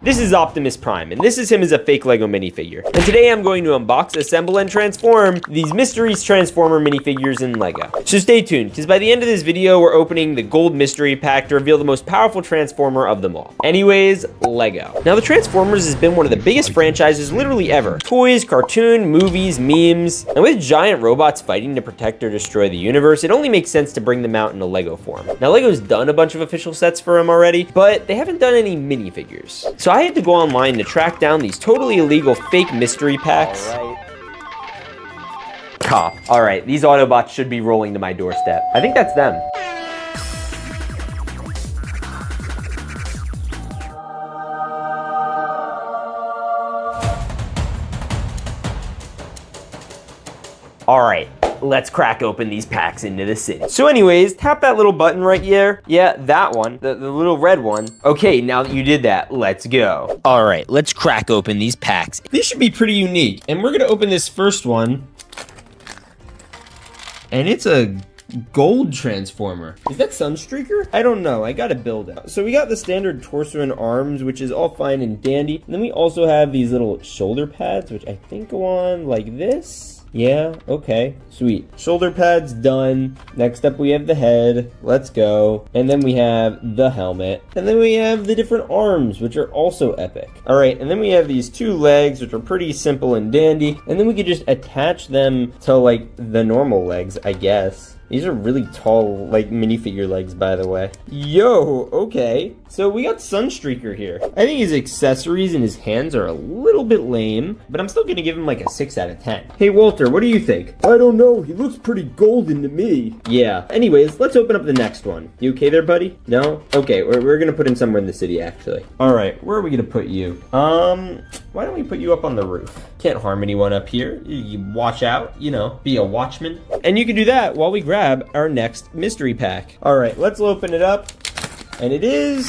This is Optimus Prime, and this is him as a fake Lego minifigure. And today I'm going to unbox, assemble, and transform these Mysteries Transformer minifigures in Lego. So stay tuned, because by the end of this video, we're opening the gold mystery pack to reveal the most powerful Transformer of them all. Anyways, Lego. Now, the Transformers has been one of the biggest franchises literally ever. Toys, cartoon, movies, memes, and with giant robots fighting to protect or destroy the universe, it only makes sense to bring them out in a Lego form. Now, Lego's done a bunch of official sets for them already, but they haven't done any minifigures. So I had to go online to track down these totally illegal fake mystery packs. Cop. All right, these Autobots should be rolling to my doorstep. I think that's them. All right, let's crack open these packs into the city. So anyways, tap that little button right here. Yeah, that one, the little red one. Okay, now that you did that, let's go. All right, let's crack open these packs. These should be pretty unique. And we're gonna open this first one. And it's a gold Transformer. Is that Sunstreaker? I don't know, I gotta build it. So we got the standard torso and arms, which is all fine and dandy. And then we also have these little shoulder pads, which I think go on like this. Yeah, okay, sweet. Shoulder pads done. Next up we have the head. Let's go. And then we have the helmet. And then we have the different arms, which are also epic. All right, and then we have these two legs, which are pretty simple and dandy. And then we could just attach them to like the normal legs, I guess. These are really tall, like, minifigure legs, by the way. Yo, okay. So we got Sunstreaker here. I think his accessories and his hands are a little bit lame, but I'm still gonna give him like a 6 out of 10. Hey, Walter, what do you think? I don't know. He looks pretty golden to me. Yeah. Anyways, let's open up the next one. You okay there, buddy? No? Okay, we're gonna put him somewhere in the city, actually. All right, where are we gonna put you? Why don't we put you up on the roof? Can't harm anyone up here. You watch out, you know, be a watchman. And you can do that while we grab our next mystery pack. All right, let's open it up. And it is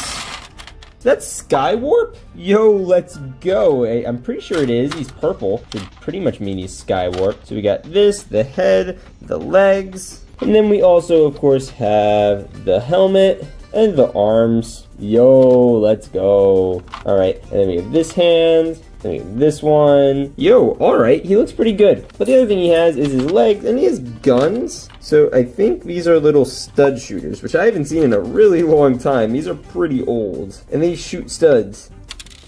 that Skywarp? Yo, let's go. I'm pretty sure it is. He's purple. Should pretty much mean he's Skywarp. So we got this, the head, the legs. And then we also, of course, have the helmet and the arms. Yo, let's go. All right, and then we have this hand. This one. Yo, alright, he looks pretty good. But the other thing he has is his legs, and he has guns. So I think these are little stud shooters, which I haven't seen in a really long time. These are pretty old. And they shoot studs.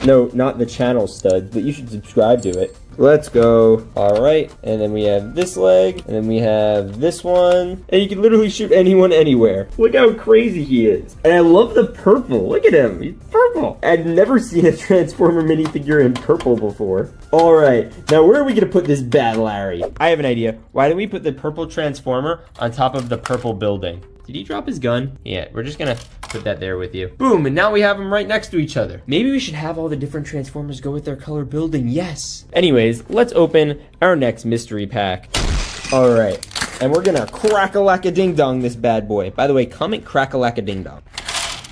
No, not the channel studs, but you should subscribe to it. Let's go. All right, and then we have this leg, and then we have this one, and you can literally shoot anyone anywhere. Look how crazy he is. And I love the purple. Look at him. He's purple. I've never seen a Transformer minifigure in purple before. All right, now where are we gonna put this bad Larry? I have an idea. Why don't we put the purple Transformer on top of the purple building? Did he drop his gun? Yeah, we're just gonna put that there with you. Boom, and now we have them right next to each other. Maybe we should have all the different Transformers go with their color building, yes. Anyways, let's open our next mystery pack. All right, and we're gonna crack-a-lack-a-ding-dong this bad boy. By the way, comment crack-a-lack-a-ding-dong.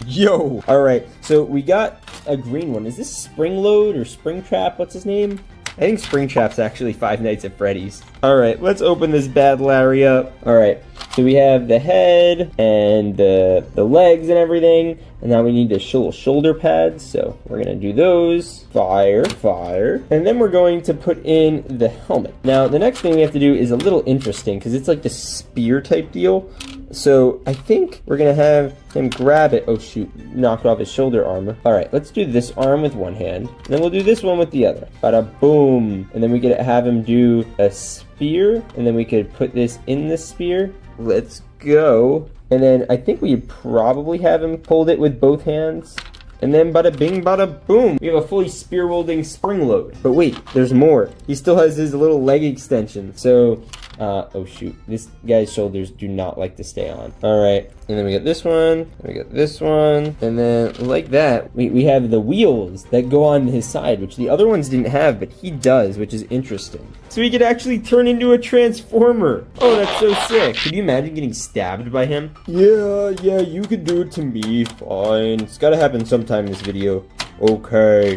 Yo, all right, so we got a green one. Is this Springload or Springtrap? What's his name? I think Springtrap's actually Five Nights at Freddy's. All right, let's open this bad Larry up. All right, so we have the head and the legs and everything. And now we need the shoulder pads. So we're gonna do those. Fire, fire. And then we're going to put in the helmet. Now, the next thing we have to do is a little interesting because it's like the spear type deal. So I think we're gonna have him grab it. Oh shoot, knocked off his shoulder armor. All right, let's do this arm with one hand. And then we'll do this one with the other. Bada boom. And then we could have him do a spear. And then we could put this in the spear. Let's go. And then I think we probably have him hold it with both hands. And then bada bing, bada boom. We have a fully spear wielding Springload. But wait, there's more. He still has his little leg extension. So, oh shoot. This guy's shoulders do not like to stay on. All right. And then we got this one. And we got this one. And then like that, we have the wheels that go on his side, which the other ones didn't have, but he does, which is interesting. So he could actually turn into a Transformer. Oh, that's so sick. Could you imagine getting stabbed by him? Yeah, you could do it to me. Fine. It's gotta happen sometime in this video. Okay.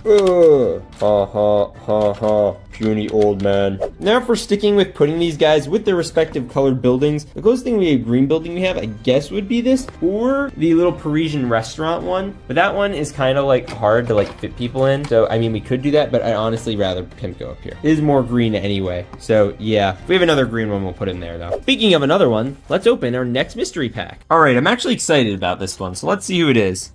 Ha ha ha ha. puny old man. Now if we're sticking with putting these guys with their respective colored buildings, the closest thing we a green building we have, I guess, would be this, or the little Parisian restaurant one. But that one is kind of like hard to like fit people in. So I mean, we could do that, but I honestly rather him go up here. It is more green anyway. So yeah, if we have another green one, we'll put it in there though. Speaking of another one, let's open our next mystery pack. All right, I'm actually excited about this one. So let's see who it is.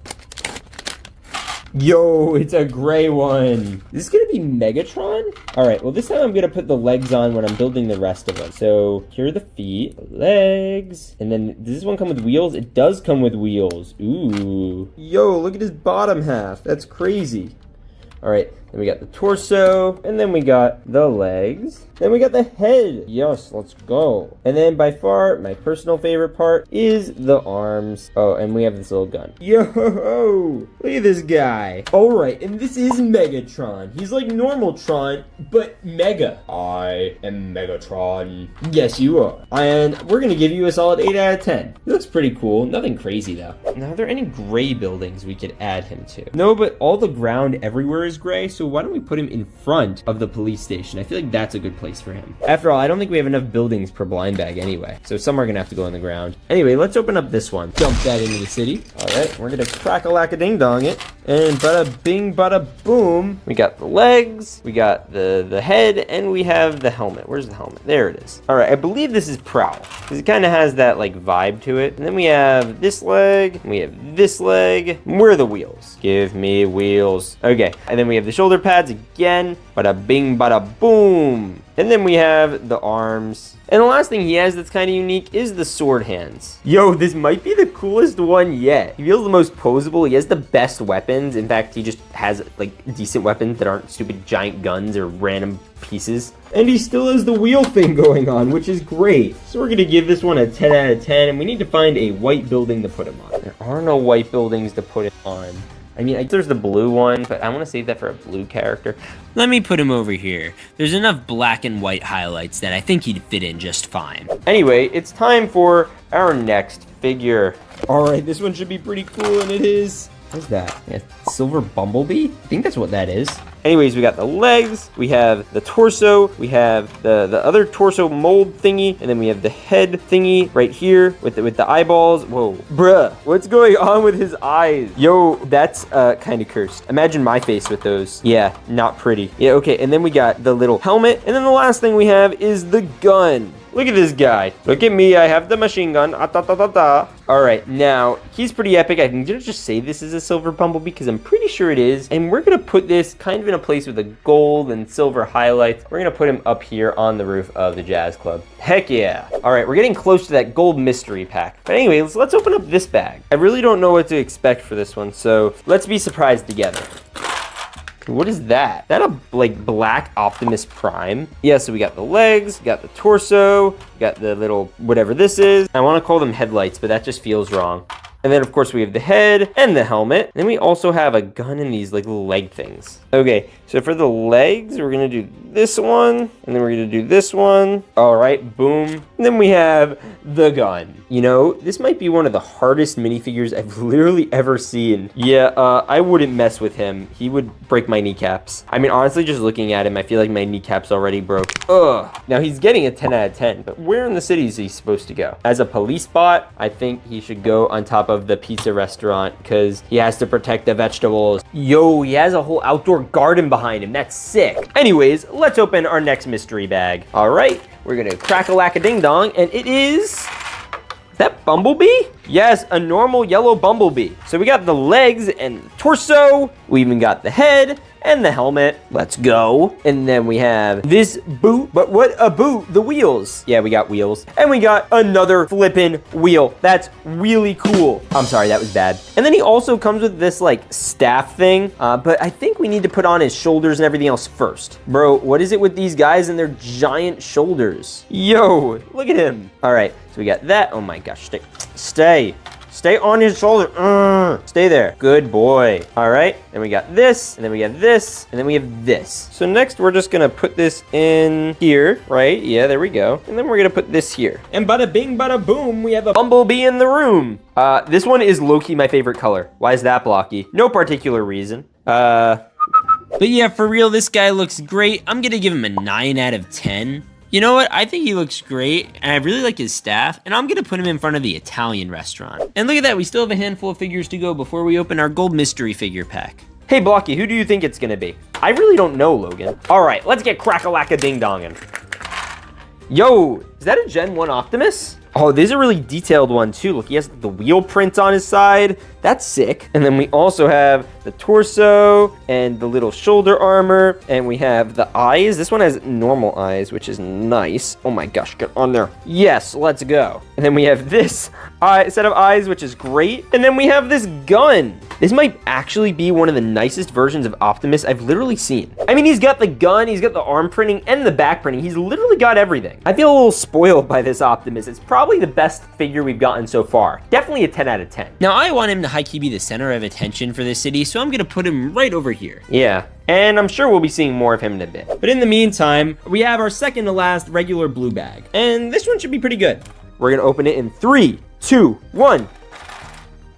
Yo, it's a gray one. Is this gonna be Megatron? All right, well this time I'm gonna put the legs on when I'm building the rest of them. So here are the feet, the legs, and then does this one come with wheels? It does come with wheels. Ooh. Yo, look at his bottom half. That's crazy. All right, then we got the torso, and then we got the legs, then we got the head. Yes, let's go. And then by far, my personal favorite part is the arms. Oh, and we have this little gun. Yo, look at this guy. All right, and this is Megatron. He's like normal Tron, but mega. I am Megatron. Yes, you are. And we're gonna give you a solid 8 out of 10. He looks pretty cool. Nothing crazy though. Now, are there any gray buildings we could add him to? No, but all the ground everywhere is gray, so why don't we put him in front of the police station? I feel like that's a good place for him. After all, I don't think we have enough buildings per blind bag anyway, so some are gonna have to go on the ground. Anyway, let's open up this one. Dump that into the city. All right, we're gonna crack-a-lack-a-ding-dong it, and bada bing, bada boom. We got the legs, we got the head, and we have the helmet. Where's the helmet? There it is. All right, I believe this is Prowl, because it kind of has that like vibe to it. And then we have this leg, and we have this leg. Where are the wheels? Give me wheels. Okay, and then we have the shoulder pads again. Bada bing, bada boom. And then we have the arms. And the last thing he has that's kind of unique is the sword hands. Yo, this might be the coolest one yet. He feels the most posable. He has the best weapons. In fact, he just has like decent weapons that aren't stupid giant guns or random pieces. And he still has the wheel thing going on, which is great. So we're gonna give this one a 10 out of 10, and we need to find a white building to put him on. There are no white buildings to put it on. I mean, there's the blue one, but I want to save that for a blue character. Let me put him over here. There's enough black and white highlights that I think he'd fit in just fine. Anyway, it's time for our next figure. All right, this one should be pretty cool, and it is. What's that? Yeah, silver Bumblebee? I think that's what that is. Anyways, we got the legs, we have the torso, we have the other torso mold thingy, and then we have the head thingy right here with the eyeballs. Whoa, bruh, what's going on with his eyes? Yo, that's kind of cursed. Imagine my face with those. Yeah, not pretty. Yeah, okay, and then we got the little helmet, and then the last thing we have is the gun. Look at this guy. Look at me, I have the machine gun. All right, now, he's pretty epic. I can just say this is a silver Bumblebee because I'm pretty sure it is. And we're gonna put this kind of in a place with the gold and silver highlights. We're gonna put him up here on the roof of the Jazz Club. Heck yeah. All right, we're getting close to that gold mystery pack. But anyways, let's open up this bag. I really don't know what to expect for this one, so let's be surprised together. What is that? Is that a like black Optimus Prime? Yeah, so we got the legs, we got the torso, we got the little whatever this is. I want to call them headlights, but that just feels wrong. And then, of course, we have the head and the helmet. And then we also have a gun and these like little leg things. Okay, so for the legs, we're going to do this one. And then we're going to do this one. All right, boom. And then we have the gun. You know, this might be one of the hardest minifigures I've literally ever seen. Yeah, I wouldn't mess with him. He would break my kneecaps. I mean, honestly, just looking at him, I feel like my kneecaps already broke. Ugh. Now, he's getting a 10 out of 10, but where in the city is he supposed to go? As a police bot, I think he should go on top of the pizza restaurant because he has to protect the vegetables. Yo, he has a whole outdoor garden behind him. That's sick. Anyways, let's open our next mystery bag. All right, we're gonna crack-a-lack-a-ding-dong, and it is that Bumblebee? Yes, a normal yellow Bumblebee. So we got the legs and the torso. We even got the head and the helmet. Let's go. And then we have this boot. But what a boot? The wheels. Yeah, we got wheels. And we got another flippin' wheel. That's really cool. I'm sorry, that was bad. And then he also comes with this like staff thing. But I think we need to put on his shoulders and everything else first. Bro, what is it with these guys and their giant shoulders? Yo, look at him. All right, so we got that. Oh my gosh, Stay on his shoulder. Stay there. Good boy. All right. Then we got this, and then we got this, and then we have this. So next, we're just gonna put this in here, right? Yeah, there we go. And then we're gonna put this here. And bada bing, bada boom, we have a Bumblebee in the room. This one is low-key my favorite color. Why is that blocky? No particular reason. But yeah, for real, this guy looks great. I'm gonna give him a 9 out of 10. You know what? I think he looks great, and I really like his staff, and I'm gonna put him in front of the Italian restaurant. And look at that, we still have a handful of figures to go before we open our gold mystery figure pack. Hey, Blocky, who do you think it's gonna be? I really don't know, Logan. All right, let's get crack-a-lack-a-ding-dongin'. Yo, is that a Gen 1 Optimus? Oh, this is a really detailed one too. Look, he has the wheel print on his side. That's sick. And then we also have the torso and the little shoulder armor. And we have the eyes. This one has normal eyes, which is nice. Oh my gosh, get on there. Yes, let's go. And then we have this set of eyes, which is great. And then we have this gun. This might actually be one of the nicest versions of Optimus I've literally seen. I mean, he's got the gun, he's got the arm printing, and the back printing. He's literally got everything. I feel a little spoiled by this Optimus. It's probably the best figure we've gotten so far. Definitely a 10 out of 10. Now, I want him to high-key be the center of attention for this city, so I'm gonna put him right over here. Yeah, and I'm sure we'll be seeing more of him in a bit. But in the meantime, we have our second to last regular blue bag. And this one should be pretty good. We're gonna open it in 3, 2, 1.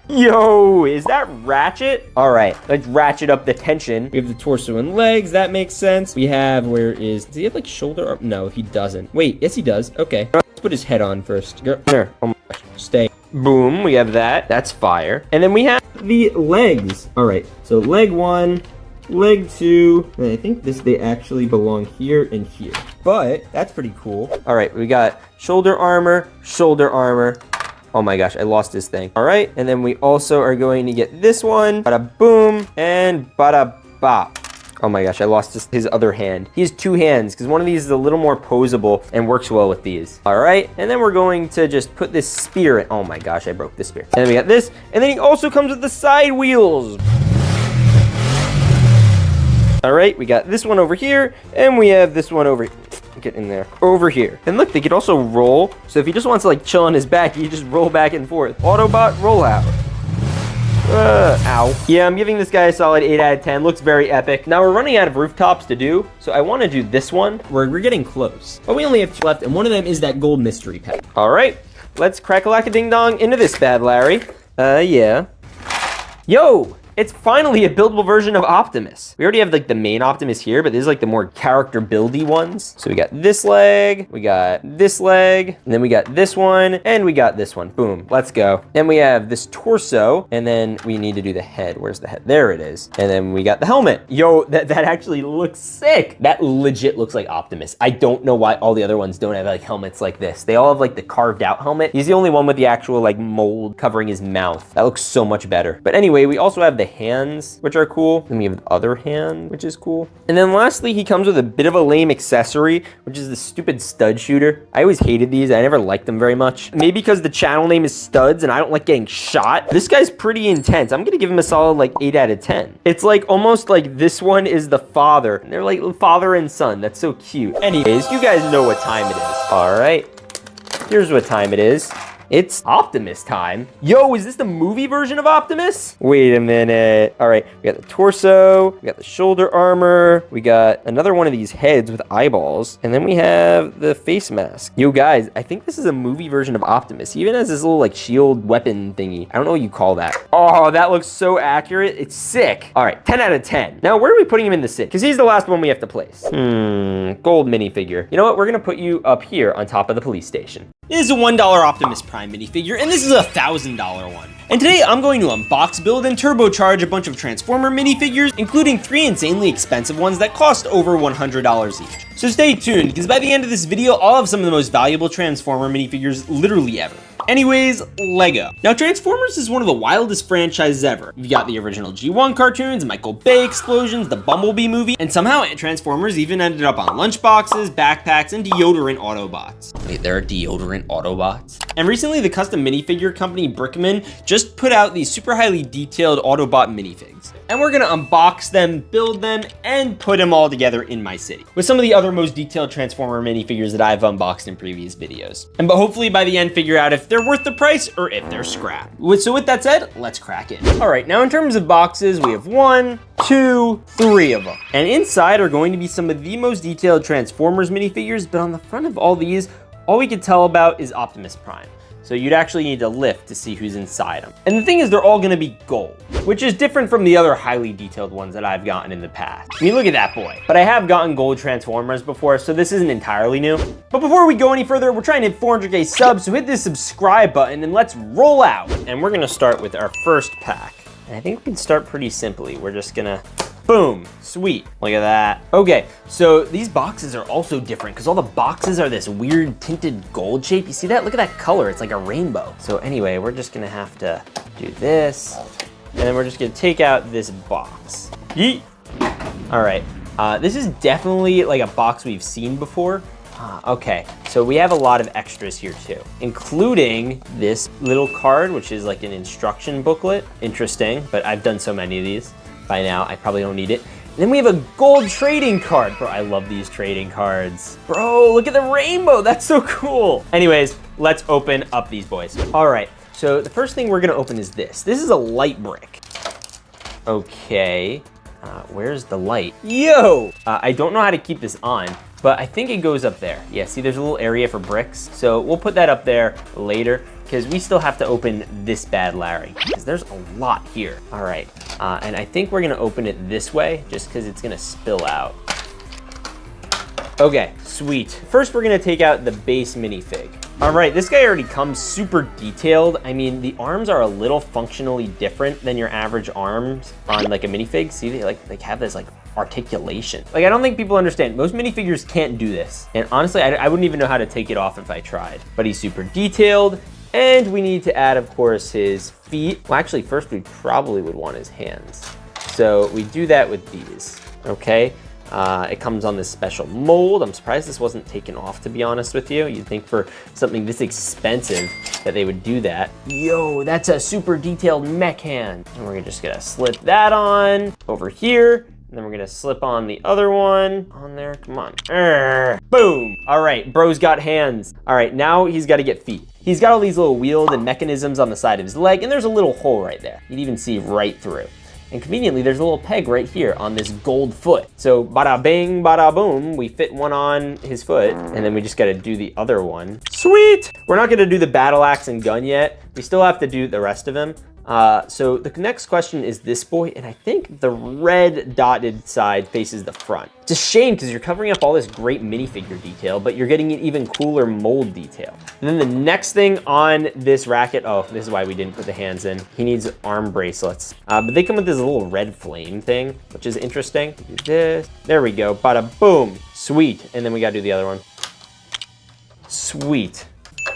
Yo, is that Ratchet? All right, let's ratchet up the tension. We have the torso and legs, that makes sense. We have, does he have like shoulder arm? No, he doesn't. Wait, yes he does, okay. Let's put his head on first. There, oh my gosh, stay. Boom, we have that, that's fire. And then we have the legs. All right, so leg 1, leg 2, and I think they actually belong here and here. But that's pretty cool. All right, we got shoulder armor. Oh my gosh, I lost this thing. All right, and then we also are going to get this one. Bada boom and bada bop. Oh my gosh, I lost his other hand. He has 2 hands because one of these is a little more posable and works well with these. All right, and then we're going to just put this spear in. Oh my gosh, I broke this spear. And then we got this, and then he also comes with the side wheels. All right, we got this one over here, and we have this one over here. Get in there. Over here. And look, they could also roll. So if he just wants to like chill on his back, he just roll back and forth. Autobot roll out. Ow. Yeah, I'm giving this guy a solid 8 out of 10. Looks very epic. Now we're running out of rooftops to do, so I want to do this one. We're getting close. But we only have 2 left, and one of them is that gold mystery pack. All right, let's crack-a-lack-a-ding-dong into this bad Larry. Yeah. Yo! It's finally a buildable version of Optimus. We already have like the main Optimus here, but this is like the more character buildy ones. So we got this leg, we got this leg, and then we got this one, and we got this one. Boom, let's go. Then we have this torso, and then we need to do the head. Where's the head? There it is. And then we got the helmet. Yo, that actually looks sick. That legit looks like Optimus. I don't know why all the other ones don't have like helmets like this. They all have like the carved out helmet. He's the only one with the actual like mold covering his mouth. That looks so much better. But anyway, we also have the hands, which are cool. Then we have the other hand, which is cool. And then lastly, he comes with a bit of a lame accessory, which is the stupid stud shooter. I always hated these. I never liked them very much. Maybe because the channel name is Studs and I don't like getting shot. This guy's pretty intense. I'm gonna give him a solid like 8 out of 10. It's like almost like this one is the father. They're like father and son. That's so cute. Anyways, you guys know what time it is. All right, here's what time it is. It's Optimus time. Yo, is this the movie version of Optimus? Wait a minute. All right, we got the torso, we got the shoulder armor, we got another one of these heads with eyeballs, and then we have the face mask. Yo, guys, I think this is a movie version of Optimus. He even has this little like shield weapon thingy. I don't know what you call that. Oh, that looks so accurate. It's sick. All right, 10 out of 10. Now, where are we putting him in the city? Because he's the last one we have to place. Gold minifigure. You know what? We're gonna put you up here on top of the police station. This is a $1 Optimus Prime minifigure, and this is a $1,000 one. And today I'm going to unbox, build, and turbocharge a bunch of Transformer minifigures, including 3 insanely expensive ones that cost over $100 each. So stay tuned, because by the end of this video, I'll have some of the most valuable Transformer minifigures literally ever. Anyways, Lego. Now, Transformers is one of the wildest franchises ever. You've got the original G1 cartoons, Michael Bay explosions, the Bumblebee movie, and somehow Transformers even ended up on lunchboxes, backpacks, and deodorant Autobots. Wait, there are deodorant Autobots? And recently, the custom minifigure company Brickman just put out these super highly detailed Autobot minifigs. And we're gonna unbox them, build them, and put them all together in my city, with some of the other most detailed Transformer minifigures that I've unboxed in previous videos. But hopefully by the end, figure out if they're worth the price or if they're scrap. So with that said, let's crack it. All right, now in terms of boxes, we have 1, 2, 3 of them. And inside are going to be some of the most detailed Transformers minifigures, but on the front of all these, all we can tell about is Optimus Prime. So you'd actually need to lift to see who's inside them. And the thing is, they're all gonna be gold, which is different from the other highly detailed ones that I've gotten in the past. I mean, look at that boy. But I have gotten gold Transformers before, so this isn't entirely new. But before we go any further, we're trying to hit 400K subs, so hit this subscribe button and let's roll out. And we're gonna start with our first pack. And I think we can start pretty simply. We're just gonna, boom, sweet, look at that. Okay, so these boxes are also different because all the boxes are this weird tinted gold shape. You see that? Look at that color, it's like a rainbow. So anyway, we're just gonna have to do this, and then we're just gonna take out this box. Yeet. All right, this is definitely like a box we've seen before. Okay, so we have a lot of extras here too, including this little card, which is like an instruction booklet. Interesting, but I've done so many of these by now, I probably don't need it. And then we have a gold trading card. Bro, I love these trading cards. Bro, look at the rainbow, that's so cool. Anyways, let's open up these boys. All right, so the first thing we're gonna open is this. This is a light brick. Okay, where's the light? Yo, I don't know how to keep this on, but I think it goes up there. Yeah, see, there's a little area for bricks. So we'll put that up there later because we still have to open this bad Larry because there's a lot here. All right, and I think we're gonna open it this way just because it's gonna spill out. Okay, sweet. First, we're gonna take out the base minifig. All right, this guy already comes super detailed. I mean, the arms are a little functionally different than your average arms on like a minifig. See, they have this like articulation. Like, I don't think people understand. Most minifigures can't do this. And honestly, I wouldn't even know how to take it off if I tried. But he's super detailed. And we need to add, of course, his feet. Well, actually, first we probably would want his hands. So we do that with these, okay? It comes on this special mold. I'm surprised this wasn't taken off, to be honest with you. You'd think for something this expensive that they would do that. Yo, that's a super detailed mech hand. And we're just gonna slip that on over here. And then we're gonna slip on the other one on there. Come on. Boom. All right, bro's got hands. All right, now he's gotta get feet. He's got all these little wheels and mechanisms on the side of his leg, and there's a little hole right there. You'd even see right through. And conveniently, there's a little peg right here on this gold foot. So bada bing, bada boom, we fit one on his foot, and then we just gotta do the other one. Sweet! We're not gonna do the battle axe and gun yet. We still have to do the rest of him. So the next question is this boy, and I think the red dotted side faces the front. It's a shame because you're covering up all this great minifigure detail, but you're getting an even cooler mold detail. And then the next thing on this Ratchet, oh, this is why we didn't put the hands in. He needs arm bracelets, but they come with this little red flame thing, which is interesting. Do this, there we go, bada boom, sweet. And then we gotta do the other one. Sweet.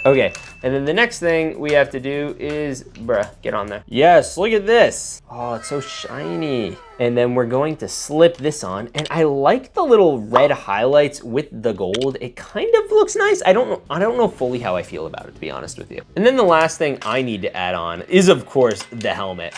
Okay, and then the next thing we have to do is, bruh, get on there. Yes, look at this. Oh, it's so shiny. And then we're going to slip this on, and I like the little red highlights with the gold. It kind of looks nice. I don't know fully how I feel about it, to be honest with you. And then the last thing I need to add on is, of course, the helmet.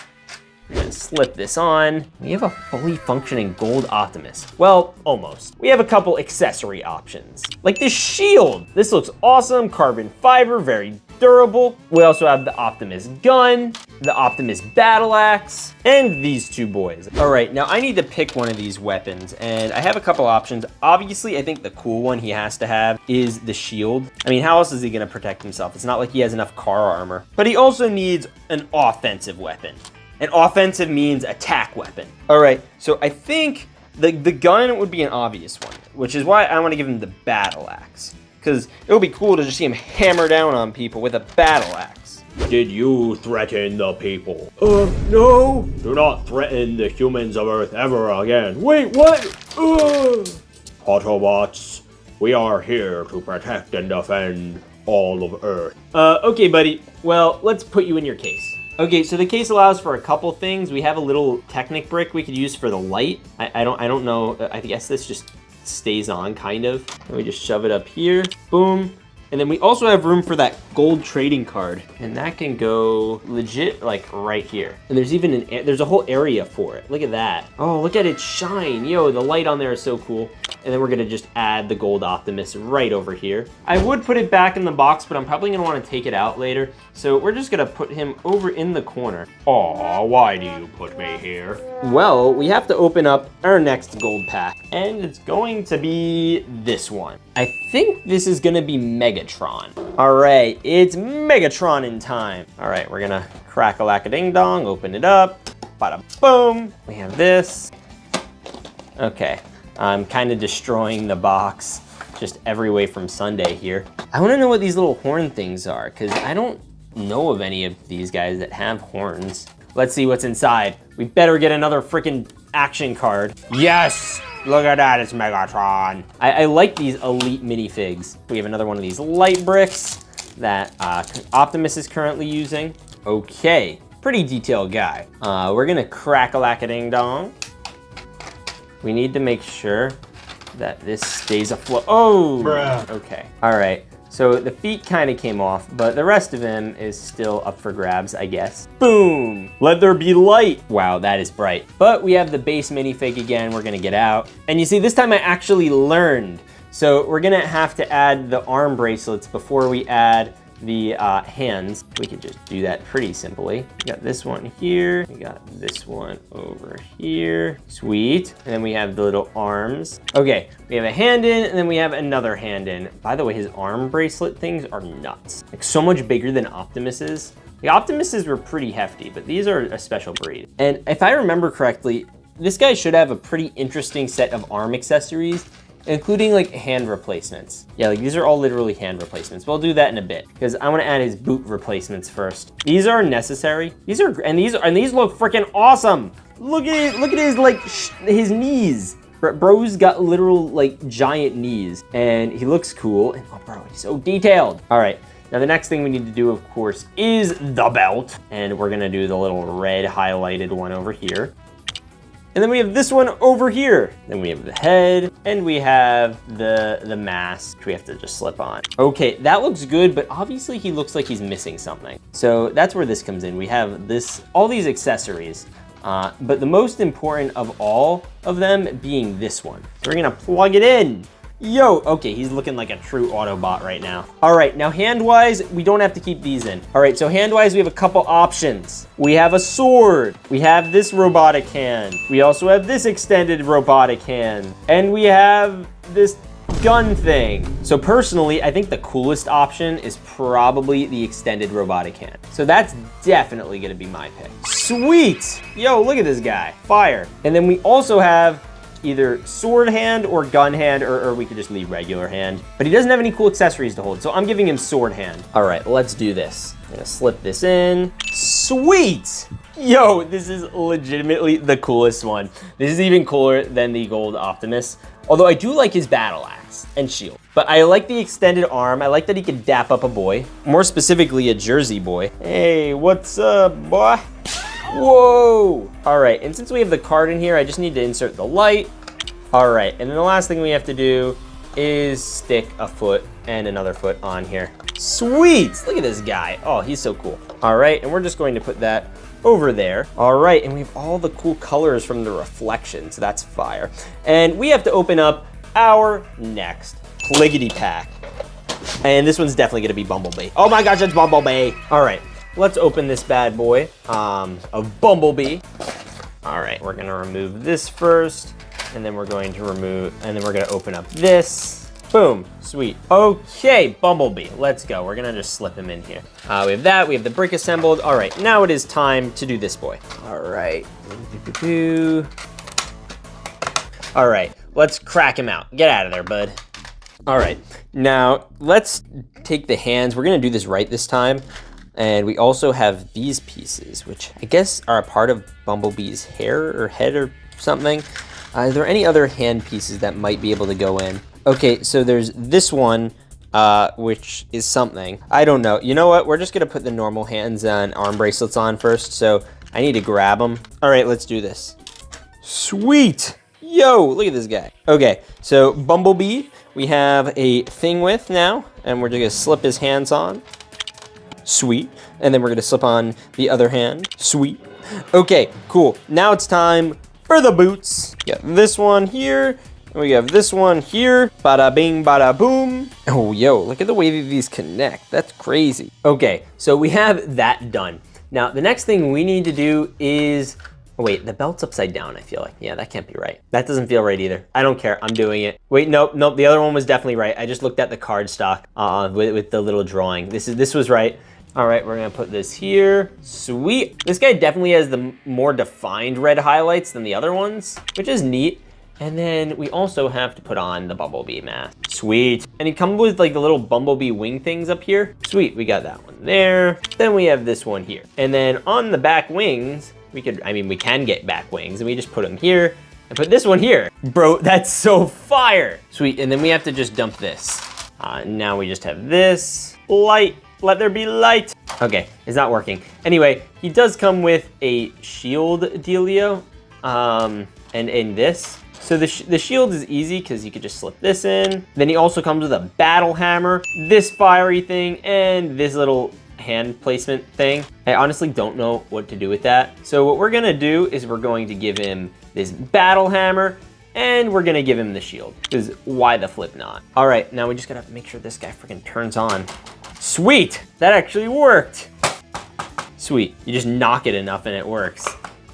We're gonna slip this on. We have a fully functioning gold Optimus. Well, almost. We have a couple accessory options, like this shield. This looks awesome, carbon fiber, very durable. We also have the Optimus gun, the Optimus battle axe, and these two boys. All right, now I need to pick one of these weapons, and I have a couple options. Obviously, I think the cool one he has to have is the shield. I mean, how else is he gonna protect himself? It's not like he has enough car armor. But he also needs an offensive weapon. And offensive means attack weapon. All right, so I think the gun would be an obvious one, which is why I want to give him the battle axe. Because it would be cool to just see him hammer down on people with a battle axe. Did you threaten the people? No. Do not threaten the humans of Earth ever again. Wait, what? Autobots, we are here to protect and defend all of Earth. Okay, buddy. Well, let's put you in your case. Okay, so the case allows for a couple things. We have a little Technic brick we could use for the light. I don't know. I guess this just stays on, kind of. And we just shove it up here. Boom. And then we also have room for that gold trading card. And that can go legit, like, right here. And there's even there's a whole area for it. Look at that. Oh, look at it shine. Yo, the light on there is so cool. And then we're gonna just add the gold Optimus right over here. I would put it back in the box, but I'm probably gonna wanna take it out later. So we're just gonna put him over in the corner. Aw, why do you put me here? Well, we have to open up our next gold pack, and it's going to be this one. I think this is gonna be Megatron. All right, it's Megatron in time. All right, we're gonna crack-a-lack-a-ding-dong, open it up, bada boom. We have this. Okay, I'm kind of destroying the box just every way from Sunday here. I wanna know what these little horn things are, because I don't know of any of these guys that have horns. Let's see what's inside. We better get another freaking action card. Yes! Look at that, it's Megatron. I like these elite minifigs. We have another one of these light bricks that Optimus is currently using. Okay, pretty detailed guy. We're gonna crack-a-lack-a-ding-dong. We need to make sure that this stays afloat. Oh, Bruh. Okay, all right. So the feet kind of came off, but the rest of him is still up for grabs, I guess. Boom! Let there be light! Wow, that is bright. But we have the base minifig again, we're gonna get out. And you see, this time I actually learned. So we're gonna have to add the arm bracelets before we add the hands. We could just do that pretty simply. We got this one here, we got this one over here. Sweet. And then we have the little arms. Okay, we have a hand in, and then we have another hand in. By the way, his arm bracelet things are nuts. Like, so much bigger than Optimus's. The Optimuses were pretty hefty, but these are a special breed. And if I remember correctly, this guy should have a pretty interesting set of arm accessories, including like hand replacements. Yeah, like these are all literally hand replacements. But I'll do that in a bit because I want to add his boot replacements first. These are necessary. These look freaking awesome. Look at his like his knees. Bro's got literal like giant knees, and he looks cool. And oh, bro, he's so detailed. All right. Now the next thing we need to do, of course, is the belt, and we're gonna do the little red highlighted one over here. And then we have this one over here. Then we have the head, and we have the mask, which we have to just slip on. Okay, that looks good, but obviously he looks like he's missing something. So that's where this comes in. We have all these accessories, but the most important of all of them being this one. So we're gonna plug it in. Yo, okay, he's looking like a true Autobot right now. All right, now hand-wise, we don't have to keep these in. All right, so hand-wise, we have a couple options. We have a sword. We have this robotic hand. We also have this extended robotic hand. And we have this gun thing. So personally, I think the coolest option is probably the extended robotic hand. So that's definitely gonna be my pick. Sweet! Yo, look at this guy, fire. And then we also have either sword hand or gun hand, or we could just leave regular hand. But he doesn't have any cool accessories to hold, so I'm giving him sword hand. All right, let's do this. I'm gonna slip this in. Sweet! Yo, this is legitimately the coolest one. This is even cooler than the gold Optimus. Although I do like his battle axe and shield. But I like the extended arm. I like that he could dap up a boy. More specifically, a Jersey boy. Hey, what's up, boy? Whoa! All right, and since we have the card in here, I just need to insert the light. All right, and then the last thing we have to do is stick a foot and another foot on here. Sweet! Look at this guy. Oh, he's so cool. All right, and we're just going to put that over there. All right, and we have all the cool colors from the reflection, so that's fire. And we have to open up our next Pliggity pack. And this one's definitely gonna be Bumblebee. Oh my gosh, it's Bumblebee! All right. Let's open this bad boy of Bumblebee. All right, we're gonna remove this first, and then we're going to open up this. Boom, sweet. Okay, Bumblebee, let's go. We're gonna just slip him in here. We have that, we have the brick assembled. All right, now it is time to do this boy. All right. All right, let's crack him out. Get out of there, bud. All right, now let's take the hands. We're gonna do this right this time. And we also have these pieces, which I guess are a part of Bumblebee's hair or head or something. Are there any other hand pieces that might be able to go in? Okay, so there's this one, which is something. I don't know. You know what? We're just gonna put the normal hands and arm bracelets on first, so I need to grab them. All right, let's do this. Sweet! Yo, look at this guy. Okay, so Bumblebee, we have a thing with now, and we're just gonna slip his hands on. Sweet. And then we're gonna slip on the other hand. Sweet. Okay, cool. Now it's time for the boots. Got this one here, And we have this one here. Bada bing, bada boom. Oh, yo, look at the way that these connect. That's crazy. Okay, so we have that done. Now, the next thing we need to do is, oh, wait, the belt's upside down, I feel like. Yeah, that can't be right. That doesn't feel right either. I don't care, I'm doing it. Wait, nope, the other one was definitely right. I just looked at the card stock with the little drawing. This was right. All right, we're gonna put this here. Sweet. This guy definitely has the more defined red highlights than the other ones, which is neat. And then we also have to put on the Bumblebee mask. Sweet. And he comes with like the little Bumblebee wing things up here. Sweet, we got that one there. Then we have this one here. And then on the back wings, we can get back wings, and we just put them here and put this one here. Bro, that's so fire. Sweet, and then we have to just dump this. Now we just have this light. Let there be light. Okay, it's not working. Anyway, he does come with a shield dealio, and this. So the shield is easy because you could just slip this in. Then he also comes with a battle hammer, this fiery thing, and this little hand placement thing. I honestly don't know what to do with that. So what we're gonna do is we're going to give him this battle hammer, and we're gonna give him the shield, because why the flip not? All right, now we just gotta make sure this guy freaking turns on. Sweet, that actually worked. Sweet, you just knock it enough and it works.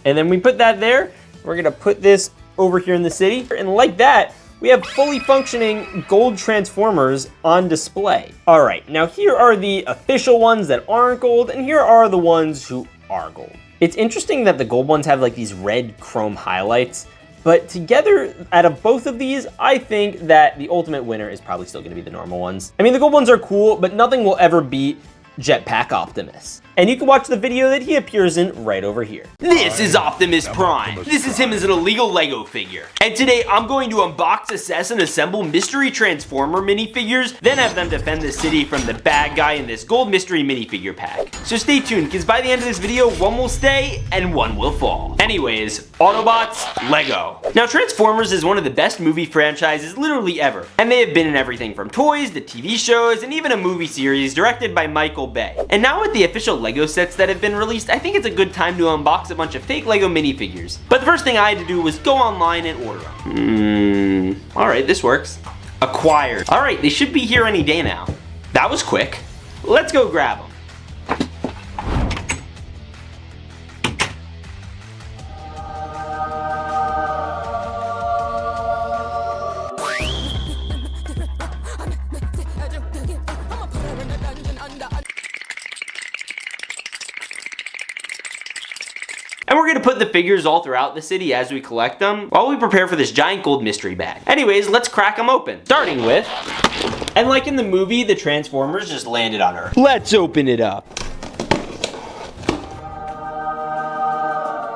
And then we put that there. We're gonna put this over here in the city. And like that, we have fully functioning gold Transformers on display. All right, now here are the official ones that aren't gold, and here are the ones who are gold. It's interesting that the gold ones have like these red chrome highlights, but together, out of both of these, I think that the ultimate winner is probably still gonna be the normal ones. I mean, the gold ones are cool, but nothing will ever beat Jetpack Optimus. And you can watch the video that he appears in right over here. This is Optimus Prime. This is him as an illegal Lego figure. And today I'm going to unbox, assess, and assemble mystery Transformer minifigures, then have them defend the city from the bad guy in this gold mystery minifigure pack. So stay tuned, because by the end of this video, one will stay and one will fall. Anyways, Autobots, Lego. Now Transformers is one of the best movie franchises literally ever. And they have been in everything from toys to TV shows and even a movie series directed by Michael Bay. And now with the official Lego sets that have been released, I think it's a good time to unbox a bunch of fake Lego minifigures. But the first thing I had to do was go online and order them. Alright, this works. Acquired. Alright, they should be here any day now. That was quick. Let's go grab them. And we're gonna put the figures all throughout the city as we collect them while we prepare for this giant gold mystery bag. Anyways, let's crack them open. Starting with, and like in the movie, the Transformers just landed on Earth. Let's open it up.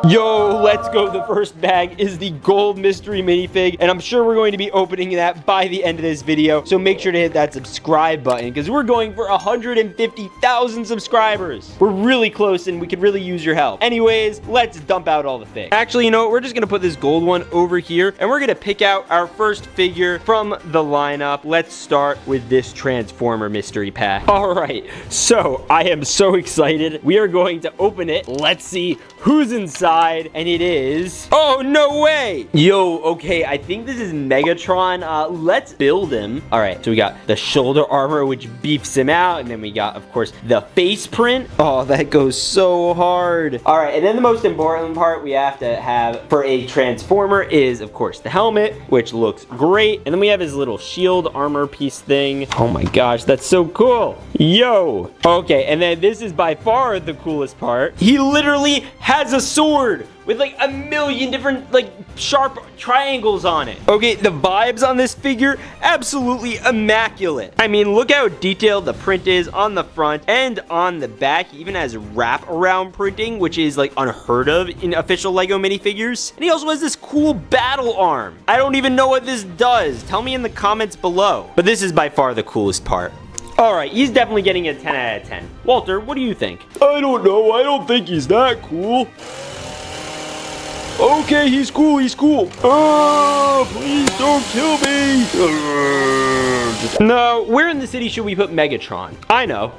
Yo, let's go. The first bag is the gold mystery minifig, and I'm sure we're going to be opening that by the end of this video, so make sure to hit that subscribe button, because we're going for 150,000 subscribers. We're really close, and we could really use your help. Anyways, let's dump out all the figs. Actually, you know what? We're just gonna put this gold one over here, and we're gonna pick out our first figure from the lineup. Let's start with this Transformer mystery pack. All right, so I am so excited. We are going to open it. Let's see who's inside. And it is, oh, no way. Yo, okay, I think this is Megatron. Let's build him. All right, so we got the shoulder armor, which beefs him out. And then we got, of course, the face print. Oh, that goes so hard. All right, and then the most important part we have to have for a Transformer is, of course, the helmet, which looks great. And then we have his little shield armor piece thing. Oh my gosh, that's so cool. Yo, okay, and then this is by far the coolest part. He literally has a sword with like a million different like sharp triangles on it. Okay, the vibes on this figure, absolutely immaculate. I mean, look how detailed the print is on the front and on the back. He even has wrap around printing, which is like unheard of in official Lego minifigures. And he also has this cool battle arm. I don't even know what this does. Tell me in the comments below. But this is by far the coolest part. All right, he's definitely getting a 10 out of 10. Walter, what do you think? I don't know. I don't think he's that cool. Okay, he's cool. He's cool. Oh, please don't kill me. No, where in the city should we put Megatron? I know.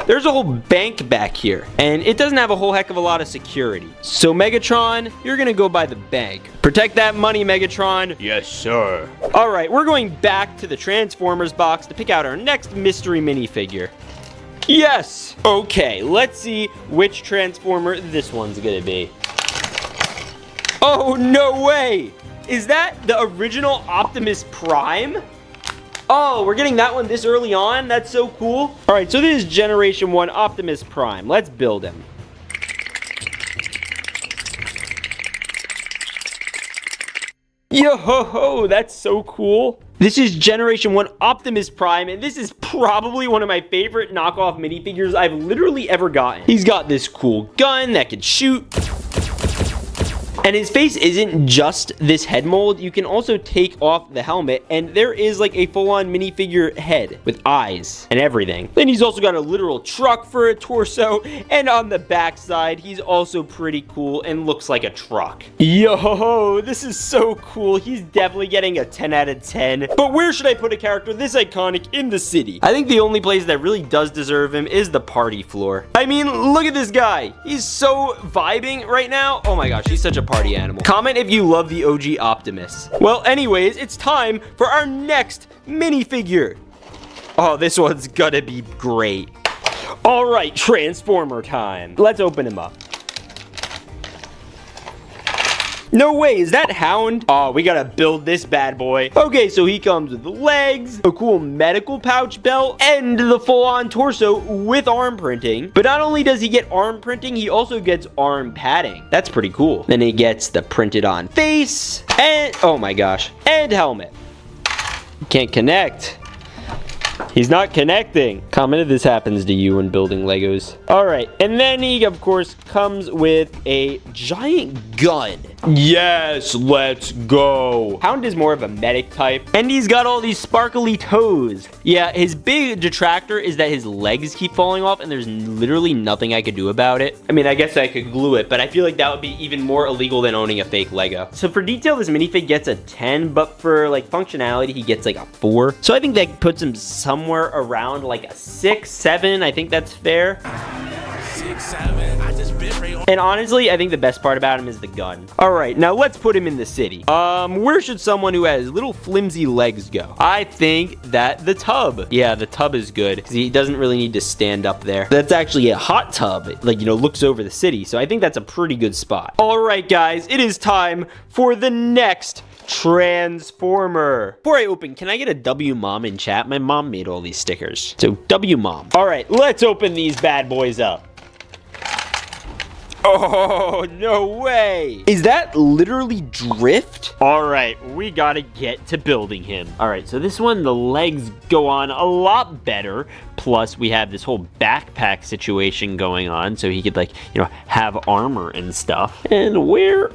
There's a whole bank back here, and it doesn't have a whole heck of a lot of security. So Megatron, you're gonna go by the bank. Protect that money, Megatron. Yes, sir. All right, we're going back to the Transformers box to pick out our next mystery minifigure. Yes! Okay, let's see which Transformer this one's gonna be. Oh, no way! Is that the original Optimus Prime? Oh, we're getting that one this early on? That's so cool. All right, so this is Generation 1 Optimus Prime. Let's build him. Yo ho ho, that's so cool. This is Generation 1 Optimus Prime, and this is probably one of my favorite knockoff minifigures I've literally ever gotten. He's got this cool gun that can shoot. And his face isn't just this head mold. You can also take off the helmet, and there is like a full-on minifigure head with eyes and everything. Then he's also got a literal truck for a torso, and on the back side, he's also pretty cool and looks like a truck. Yo, this is so cool. He's definitely getting a 10 out of 10. But where should I put a character this iconic in the city? I think the only place that really does deserve him is the party floor. I mean, look at this guy. He's so vibing right now. Oh my gosh, he's such a party animal. Comment if you love the OG Optimus. Well, anyways, it's time for our next minifigure. Oh, this one's gonna be great. All right, Transformer time. Let's open him up. No way, is that Hound? Oh, we gotta build this bad boy. Okay, so he comes with the legs, a cool medical pouch belt, and the full-on torso with arm printing. But not only does he get arm printing, he also gets arm padding. That's pretty cool. Then he gets the printed on face, and, oh my gosh, and helmet. Can't connect. He's not connecting. Comment if this happens to you when building Legos. All right, and then he, of course, comes with a giant gun. Yes, let's go. Hound is more of a medic type, and he's got all these sparkly toes. Yeah, his big detractor is that his legs keep falling off, and there's literally nothing I could do about it. I mean, I guess I could glue it, but I feel like that would be even more illegal than owning a fake Lego. So for detail, this minifig gets a 10, but for like functionality, he gets like a 4. So I think that puts him somewhere around like a 6, 7. I think that's fair. 6, 7. I just bit right on. And honestly, I think the best part about him is the gun. All right, now let's put him in the city. Where should someone who has little flimsy legs go? I think that the tub. Yeah, the tub is good because he doesn't really need to stand up there. That's actually a hot tub. It, like, you know, looks over the city. So I think that's a pretty good spot. All right, guys, it is time for the next Transformer. Before I open, can I get a W mom in chat? My mom made all these stickers. So W mom. All right, let's open these bad boys up. Oh, no way. Is that literally Drift? All right, we gotta get to building him. All right, so this one, the legs go on a lot better. Plus, we have this whole backpack situation going on, so he could, like, you know, have armor and stuff. And where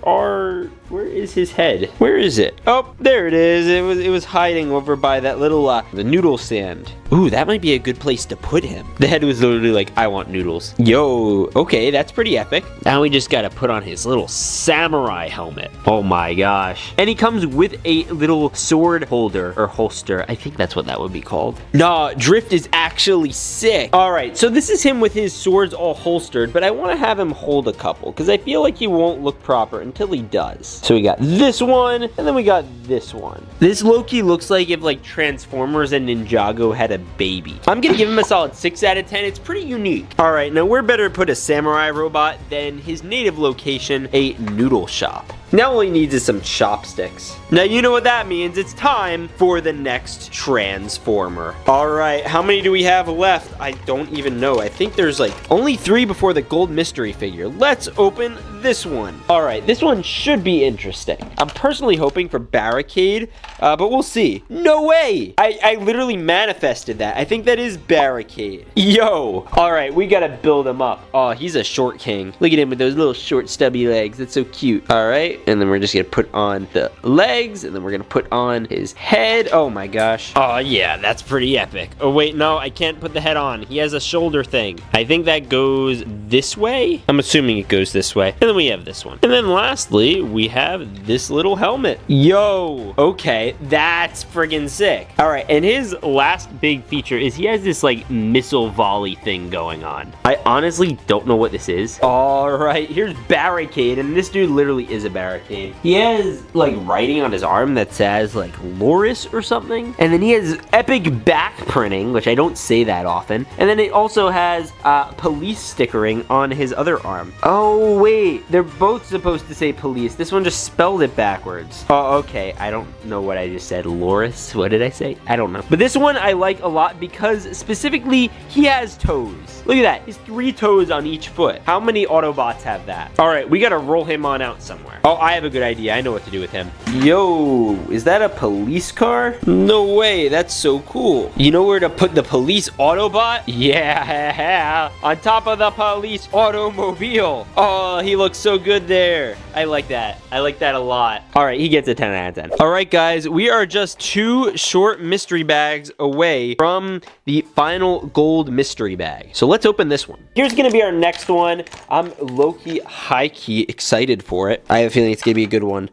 is his head? Where is it? Oh, there it is. It was hiding over by that little, the noodle stand. Ooh, that might be a good place to put him. The head was literally like, I want noodles. Yo, okay, that's pretty epic. Now we just gotta put on his little samurai helmet. Oh my gosh. And he comes with a little sword holder, or holster. I think that's what that would be called. Nah, Drift is actually sick. All right, so this is him with his swords all holstered, but I wanna have him hold a couple, because I feel like he won't look proper until he does. So we got this one, and then we got this one. This low-key looks like if, like, Transformers and Ninjago had a baby. I'm gonna give him a solid 6 out of 10. It's pretty unique. All right, now we're better to put a samurai robot than his native location, a noodle shop. Now all he needs is some chopsticks. Now you know what that means. It's time for the next Transformer. All right, how many do we have left? I don't even know. I think there's like only 3 before the gold mystery figure. Let's open this one. All right, this one should be interesting. I'm personally hoping for Barricade, but we'll see. No way! I literally manifested that. I think that is Barricade. Yo! All right, we gotta build him up. Oh, he's a short king. Look at him with those little short stubby legs. That's so cute. All right. right, and then we're just gonna put on the legs, and then we're gonna put on his head. Oh my gosh. Oh yeah, that's pretty epic. Oh wait, no, I can't put the head on. He has a shoulder thing. I think that goes this way. I'm assuming it goes this way. And then we have this one. And then lastly, we have this little helmet. Yo, okay, that's friggin' sick. All right, and his last big feature is he has this like missile volley thing going on. I honestly don't know what this is. All right, here's Barricade, and this dude literally is a barricade. He has like writing on his arm that says like Loris or something, and then he has epic back printing, which I don't say that often, and then it also has police stickering on his other arm. Oh wait, they're both supposed to say police. This one just spelled it backwards. Oh, okay, I don't know what I just said. Loris, what did I say? I don't know. But this one I like a lot because specifically he has toes. Look at that, he's 3 toes on each foot. How many Autobots have that? All right, we gotta roll him on out somewhere. Oh, I have a good idea. I know what to do with him. Yo, is that a police car? No way, that's so cool. You know where to put the police Autobot? Yeah, on top of the police automobile. Oh, he looks so good there. I like that. I like that a lot. All right, he gets a 10 out of 10. All right, guys, we are just 2 short mystery bags away from the final gold mystery bag. So let's open this one. Here's gonna be our next one. I'm low-key, high-key excited for it. I have a feeling it's gonna be a good one.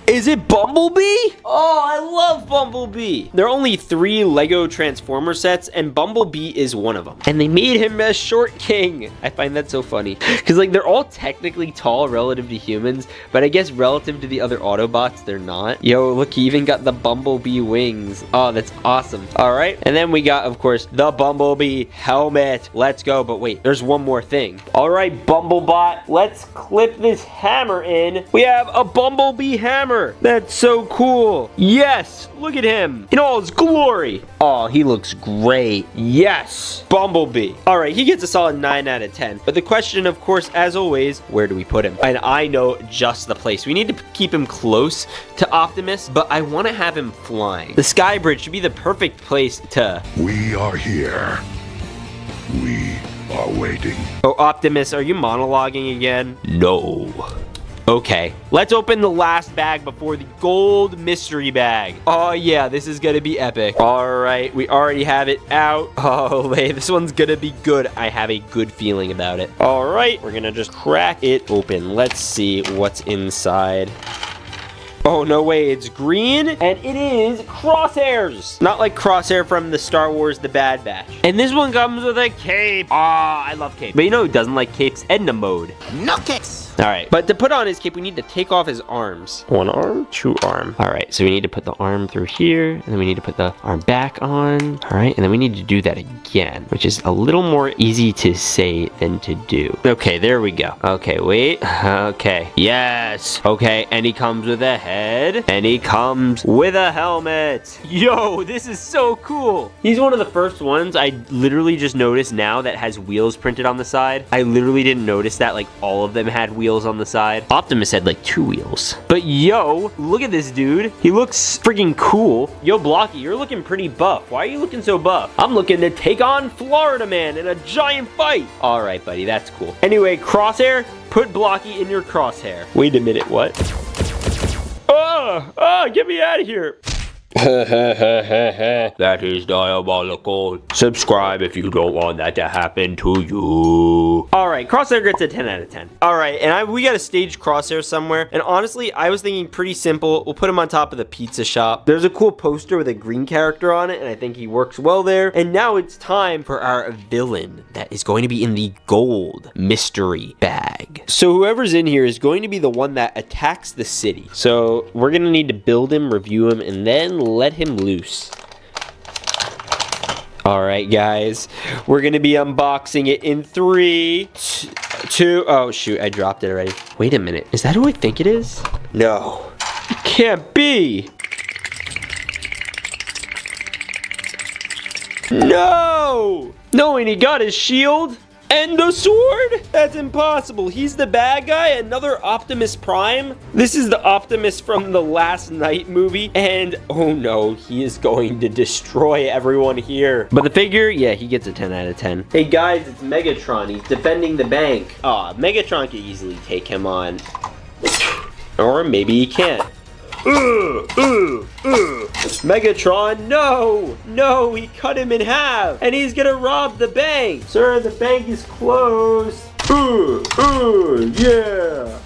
Is it Bumblebee? Oh, I love Bumblebee. There are only 3 Lego Transformer sets, and Bumblebee is one of them. And they made him a short king. I find that so funny. Because, like, they're all technically tall relative to humans, but I guess relative to the other Autobots, they're not. Yo, look, he even got the Bumblebee wings. Oh, that's awesome. All right. And then we got, of course, the Bumblebee helmet. Let's go. But wait, there's one more thing. All right, Bumblebot, let's clip this hammer in. We have a Bumblebee hammer. That's so cool. Yes, look at him in all his glory. Oh, he looks great. Yes, Bumblebee. All right, he gets a solid 9 out of 10. But the question, of course, as always, where do we put him? And I know just the place. We need to keep him close to Optimus, but I want to have him flying. The Sky Bridge should be the perfect place to... We are here. We are waiting. Oh, Optimus, are you monologuing again? No. Okay, let's open the last bag before the gold mystery bag. Oh yeah, this is gonna be epic. All right, we already have it out. Oh, wait, this one's gonna be good. I have a good feeling about it. All right, we're gonna just crack it open. Let's see what's inside. Oh, no way, it's green, and it is Crosshairs. Not like Crosshair from the Star Wars The Bad Batch. And this one comes with a cape. Ah, I love capes. But you know who doesn't like capes? Edna Mode. No kicks. All right, but to put on his cape, we need to take off his arms. 1 arm, 2 arm. All right, so we need to put the arm through here, and then we need to put the arm back on. All right, and then we need to do that again, which is a little more easy to say than to do. Okay, there we go. Okay, wait. Okay, yes. Okay, and he comes with a head, and he comes with a helmet. Yo, this is so cool. He's one of the first ones I literally just noticed now that has wheels printed on the side. I literally didn't notice that like all of them had wheels on the side. Optimus had like 2 wheels. But yo, look at this dude. He looks freaking cool. Yo, Blocky, you're looking pretty buff. Why are you looking so buff? I'm looking to take on Florida Man in a giant fight. All right, buddy, that's cool. Anyway, Crosshair, put Blocky in your crosshair. Wait a minute, what? Oh, get me out of here. That is diabolical. Subscribe if you don't want that to happen to you. All right, Crosshair gets a 10 out of 10. All right, and we got to stage Crosshair somewhere. And honestly, I was thinking pretty simple. We'll put him on top of the pizza shop. There's a cool poster with a green character on it, and I think he works well there. And now it's time for our villain that is going to be in the gold mystery bag. So whoever's in here is going to be the one that attacks the city. So we're going to need to build him, review him, and then let him loose. All right, guys, we're gonna be unboxing it in 3, 2. Oh shoot, I dropped it already. Wait a minute, is that who I think it is? No, it can't be. No, and he got his shield and the sword? That's impossible. He's the bad guy? Another Optimus Prime? This is the Optimus from the Last Night movie. And, oh no, he is going to destroy everyone here. But the figure, yeah, he gets a 10 out of 10. Hey guys, it's Megatron. He's defending the bank. Aw, Megatron could easily take him on. Or maybe he can't. Megatron, no! No, he cut him in half! And he's gonna rob the bank! Sir, the bank is closed! Yeah.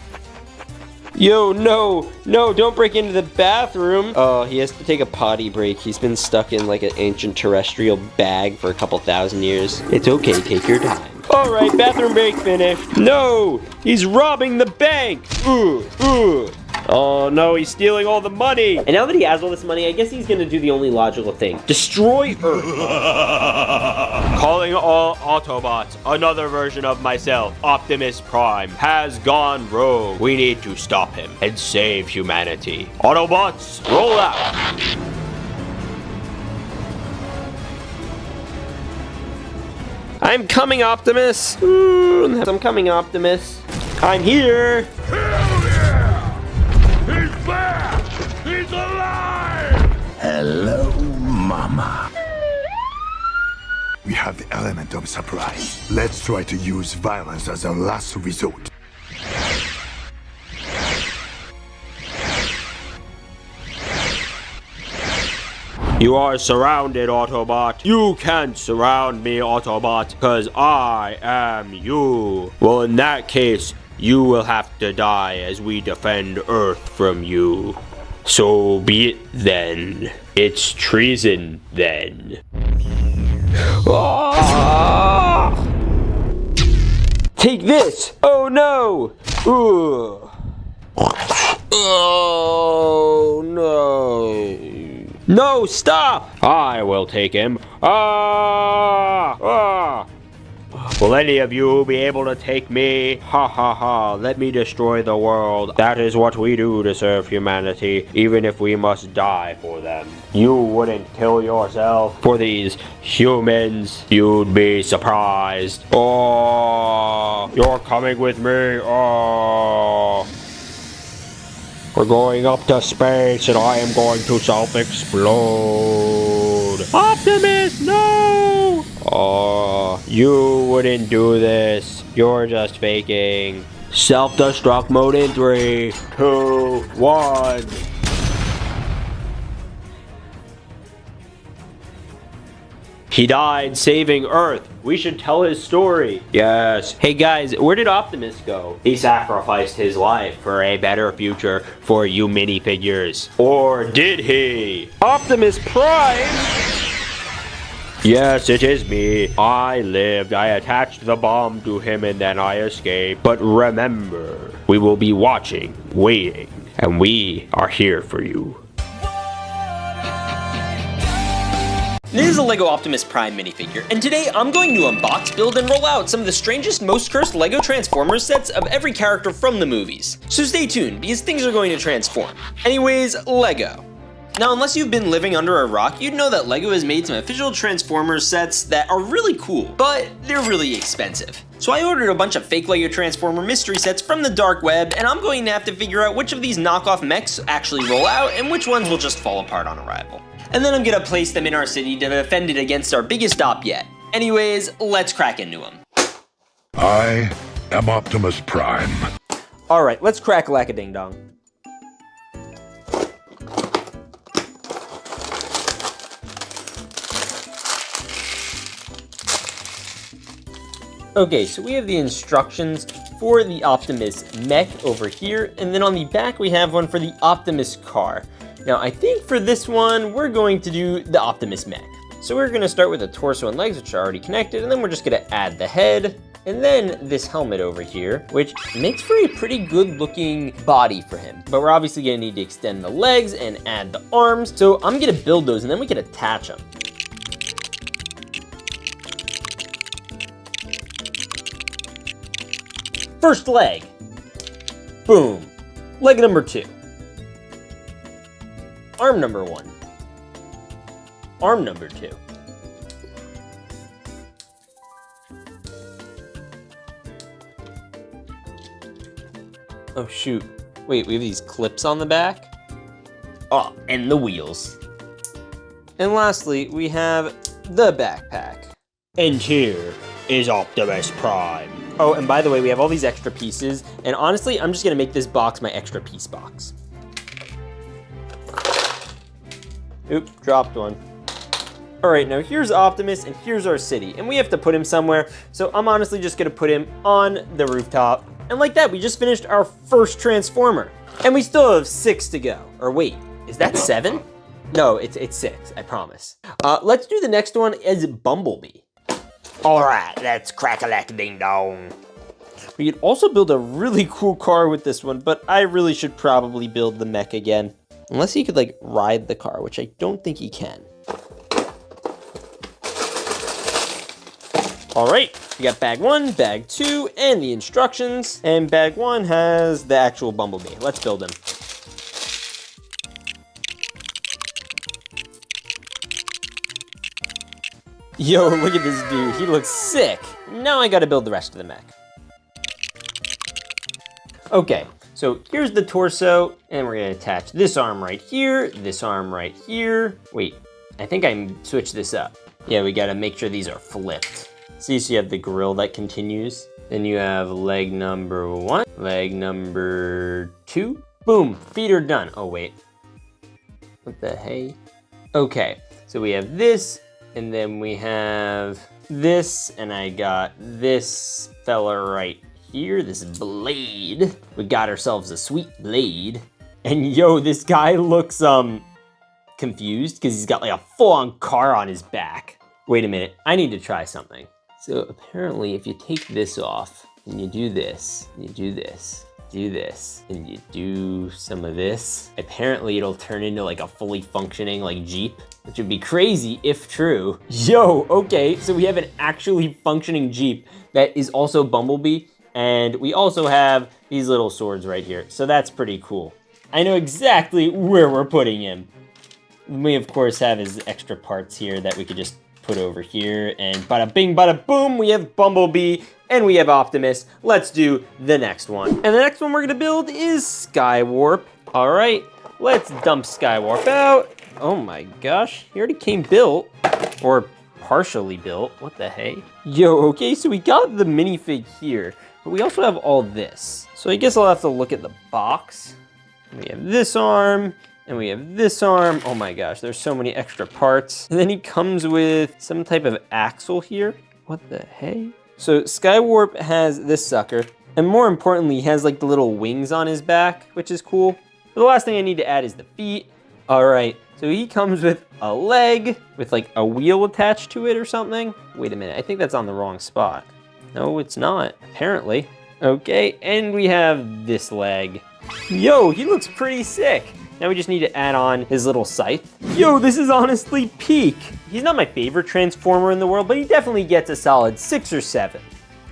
Yo, no, don't break into the bathroom. Oh, he has to take a potty break. He's been stuck in like an ancient terrestrial bag for a couple thousand years. It's okay, take your time. All right, bathroom break finished. No, he's robbing the bank. Oh no, he's stealing all the money. And now that he has all this money, I guess he's gonna do the only logical thing. Destroy Earth. Calling all Autobots, another version of myself, Optimus Prime, has gone rogue. We need to stop him and save humanity. Autobots, roll out. I'm coming, Optimus. I'm coming, Optimus. I'm here. He's back! He's alive! Hello, Mama. We have the element of surprise. Let's try to use violence as a last resort. You are surrounded, Autobot. You can't surround me, Autobot, because I am you. Well, in that case, you will have to die as we defend Earth from you. So be it then. It's treason then. Ah! Take this! Oh no! Ugh. Oh no! No, stop! I will take him. Will any of you be able to take me? Ha ha ha, let me destroy the world. That is what we do to serve humanity, even if we must die for them. You wouldn't kill yourself for these humans. You'd be surprised. Oh, you're coming with me. Oh. We're going up to space and I am going to self-explode. Optimus, no! Oh, you wouldn't do this. You're just faking. Self-destruct mode in 3, 2, 1. He died saving Earth. We should tell his story. Yes. Hey guys, where did Optimus go? He sacrificed his life for a better future for you minifigures. Or did he? Optimus Prime? Yes, it is me. I lived. I attached the bomb to him and then I escaped. But remember, we will be watching, waiting, and we are here for you. This is a LEGO Optimus Prime minifigure, and today I'm going to unbox, build, and roll out some of the strangest, most cursed LEGO Transformers sets of every character from the movies. So stay tuned, because things are going to transform. Anyways, LEGO. Now, unless you've been living under a rock, you'd know that LEGO has made some official Transformers sets that are really cool, but they're really expensive. So I ordered a bunch of fake LEGO Transformer mystery sets from the dark web, and I'm going to have to figure out which of these knockoff mechs actually roll out and which ones will just fall apart on arrival. And then I'm gonna place them in our city to defend it against our biggest op yet. Anyways, let's crack into them. I am Optimus Prime. Alright, let's crack lack-a-ding-dong. Okay, so we have the instructions for the Optimus mech over here, and then on the back we have one for the Optimus car. Now, I think for this one, we're going to do the Optimus mech. So we're gonna start with the torso and legs, which are already connected, and then we're just gonna add the head, and then this helmet over here, which makes for a pretty good looking body for him. But we're obviously gonna need to extend the legs and add the arms, so I'm gonna build those, and then we can attach them. First leg. Boom. Leg number 2. Arm number 1. Arm number 2. Oh shoot. Wait, we have these clips on the back? Oh, and the wheels. And lastly, we have the backpack. And here is Optimus Prime. Oh, and by the way, we have all these extra pieces, and honestly, I'm just gonna make this box my extra piece box. Oop, dropped one. All right, now here's Optimus, and here's our city, and we have to put him somewhere, so I'm honestly just gonna put him on the rooftop. And like that, we just finished our first Transformer. And we still have 6 to go. Or wait, is that 7? No, it's 6, I promise. Let's do the next one as Bumblebee. All right, let's crack-a-lack-a-ding-dong. We could also build a really cool car with this one, but I really should probably build the mech again. Unless he could like ride the car, which I don't think he can. All right, we got bag 1, bag 2, and the instructions. And bag 1 has the actual Bumblebee. Let's build him. Yo, look at this dude. He looks sick. Now I gotta build the rest of the mech. Okay, so here's the torso, and we're gonna attach this arm right here, this arm right here. Wait, I think I switched this up. Yeah, we gotta make sure these are flipped. See, so you have the grill that continues. Then you have leg number 1, leg number 2. Boom, feet are done. Oh, wait. What the hey? Okay, so we have this, and then we have this, and I got this fella right here, this blade. We got ourselves a sweet blade. And yo, this guy looks confused because he's got like a full-on car on his back. Wait a minute, I need to try something. So apparently if you take this off and you do this, and you do this, do this, and you do some of this, apparently it'll turn into like a fully functioning like Jeep, which would be crazy if true. Yo, okay, so we have an actually functioning Jeep that is also Bumblebee, and we also have these little swords right here, so that's pretty cool. I know exactly where we're putting him. We of course have his extra parts here that we could just put over here, and bada bing, bada boom, we have Bumblebee and we have Optimus. Let's do the next one. And the next one we're gonna build is Skywarp. All right, let's dump Skywarp out. Oh my gosh, he already came built, or partially built, what the hey? Yo, okay, so we got the minifig here, but we also have all this. So I guess I'll have to look at the box. We have this arm, and we have this arm. Oh my gosh, there's so many extra parts. And then he comes with some type of axle here. What the hey? So Skywarp has this sucker, and more importantly, he has like the little wings on his back, which is cool. But the last thing I need to add is the feet. All right, so he comes with a leg with like a wheel attached to it or something. Wait a minute, I think that's on the wrong spot. No, it's not, apparently. Okay, and we have this leg. Yo, he looks pretty sick. Now we just need to add on his little scythe. Yo, this is honestly peak. He's not my favorite Transformer in the world, but he definitely gets a solid 6 or 7.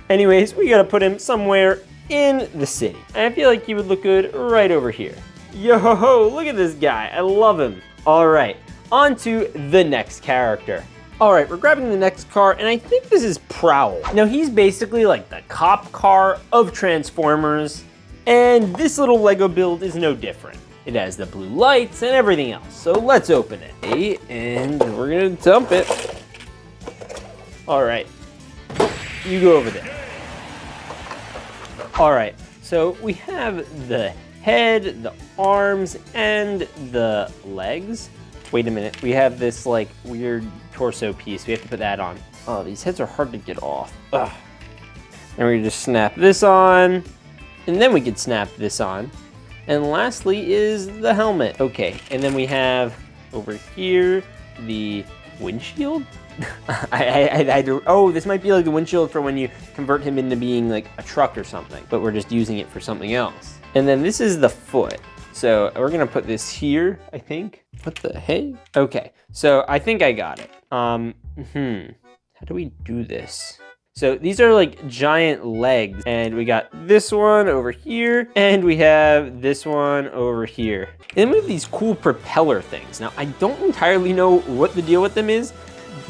Anyways, we gotta put him somewhere in the city. And I feel like he would look good right over here. Yo, ho, ho, look at this guy. I love him. All right, on to the next character. All right, we're grabbing the next car, and I think this is Prowl. Now, he's basically like the cop car of Transformers, and this little Lego build is no different. It has the blue lights and everything else, so let's open it. And we're gonna dump it. All right, you go over there. All right, so we have the head, the arms, and the legs. Wait a minute, we have this like weird torso piece. We have to put that on. Oh, these heads are hard to get off. Ugh. And we're gonna just snap this on, and then we could snap this on. And lastly is the helmet. Okay, and then we have over here the windshield. Oh, this might be like the windshield for when you convert him into being like a truck or something, but we're just using it for something else. And then this is the foot. So we're gonna put this here, I think. What the hey? Okay, so I think I got it. How do we do this? So these are like giant legs, and we got this one over here, and we have this one over here. And then we have these cool propeller things. Now, I don't entirely know what the deal with them is,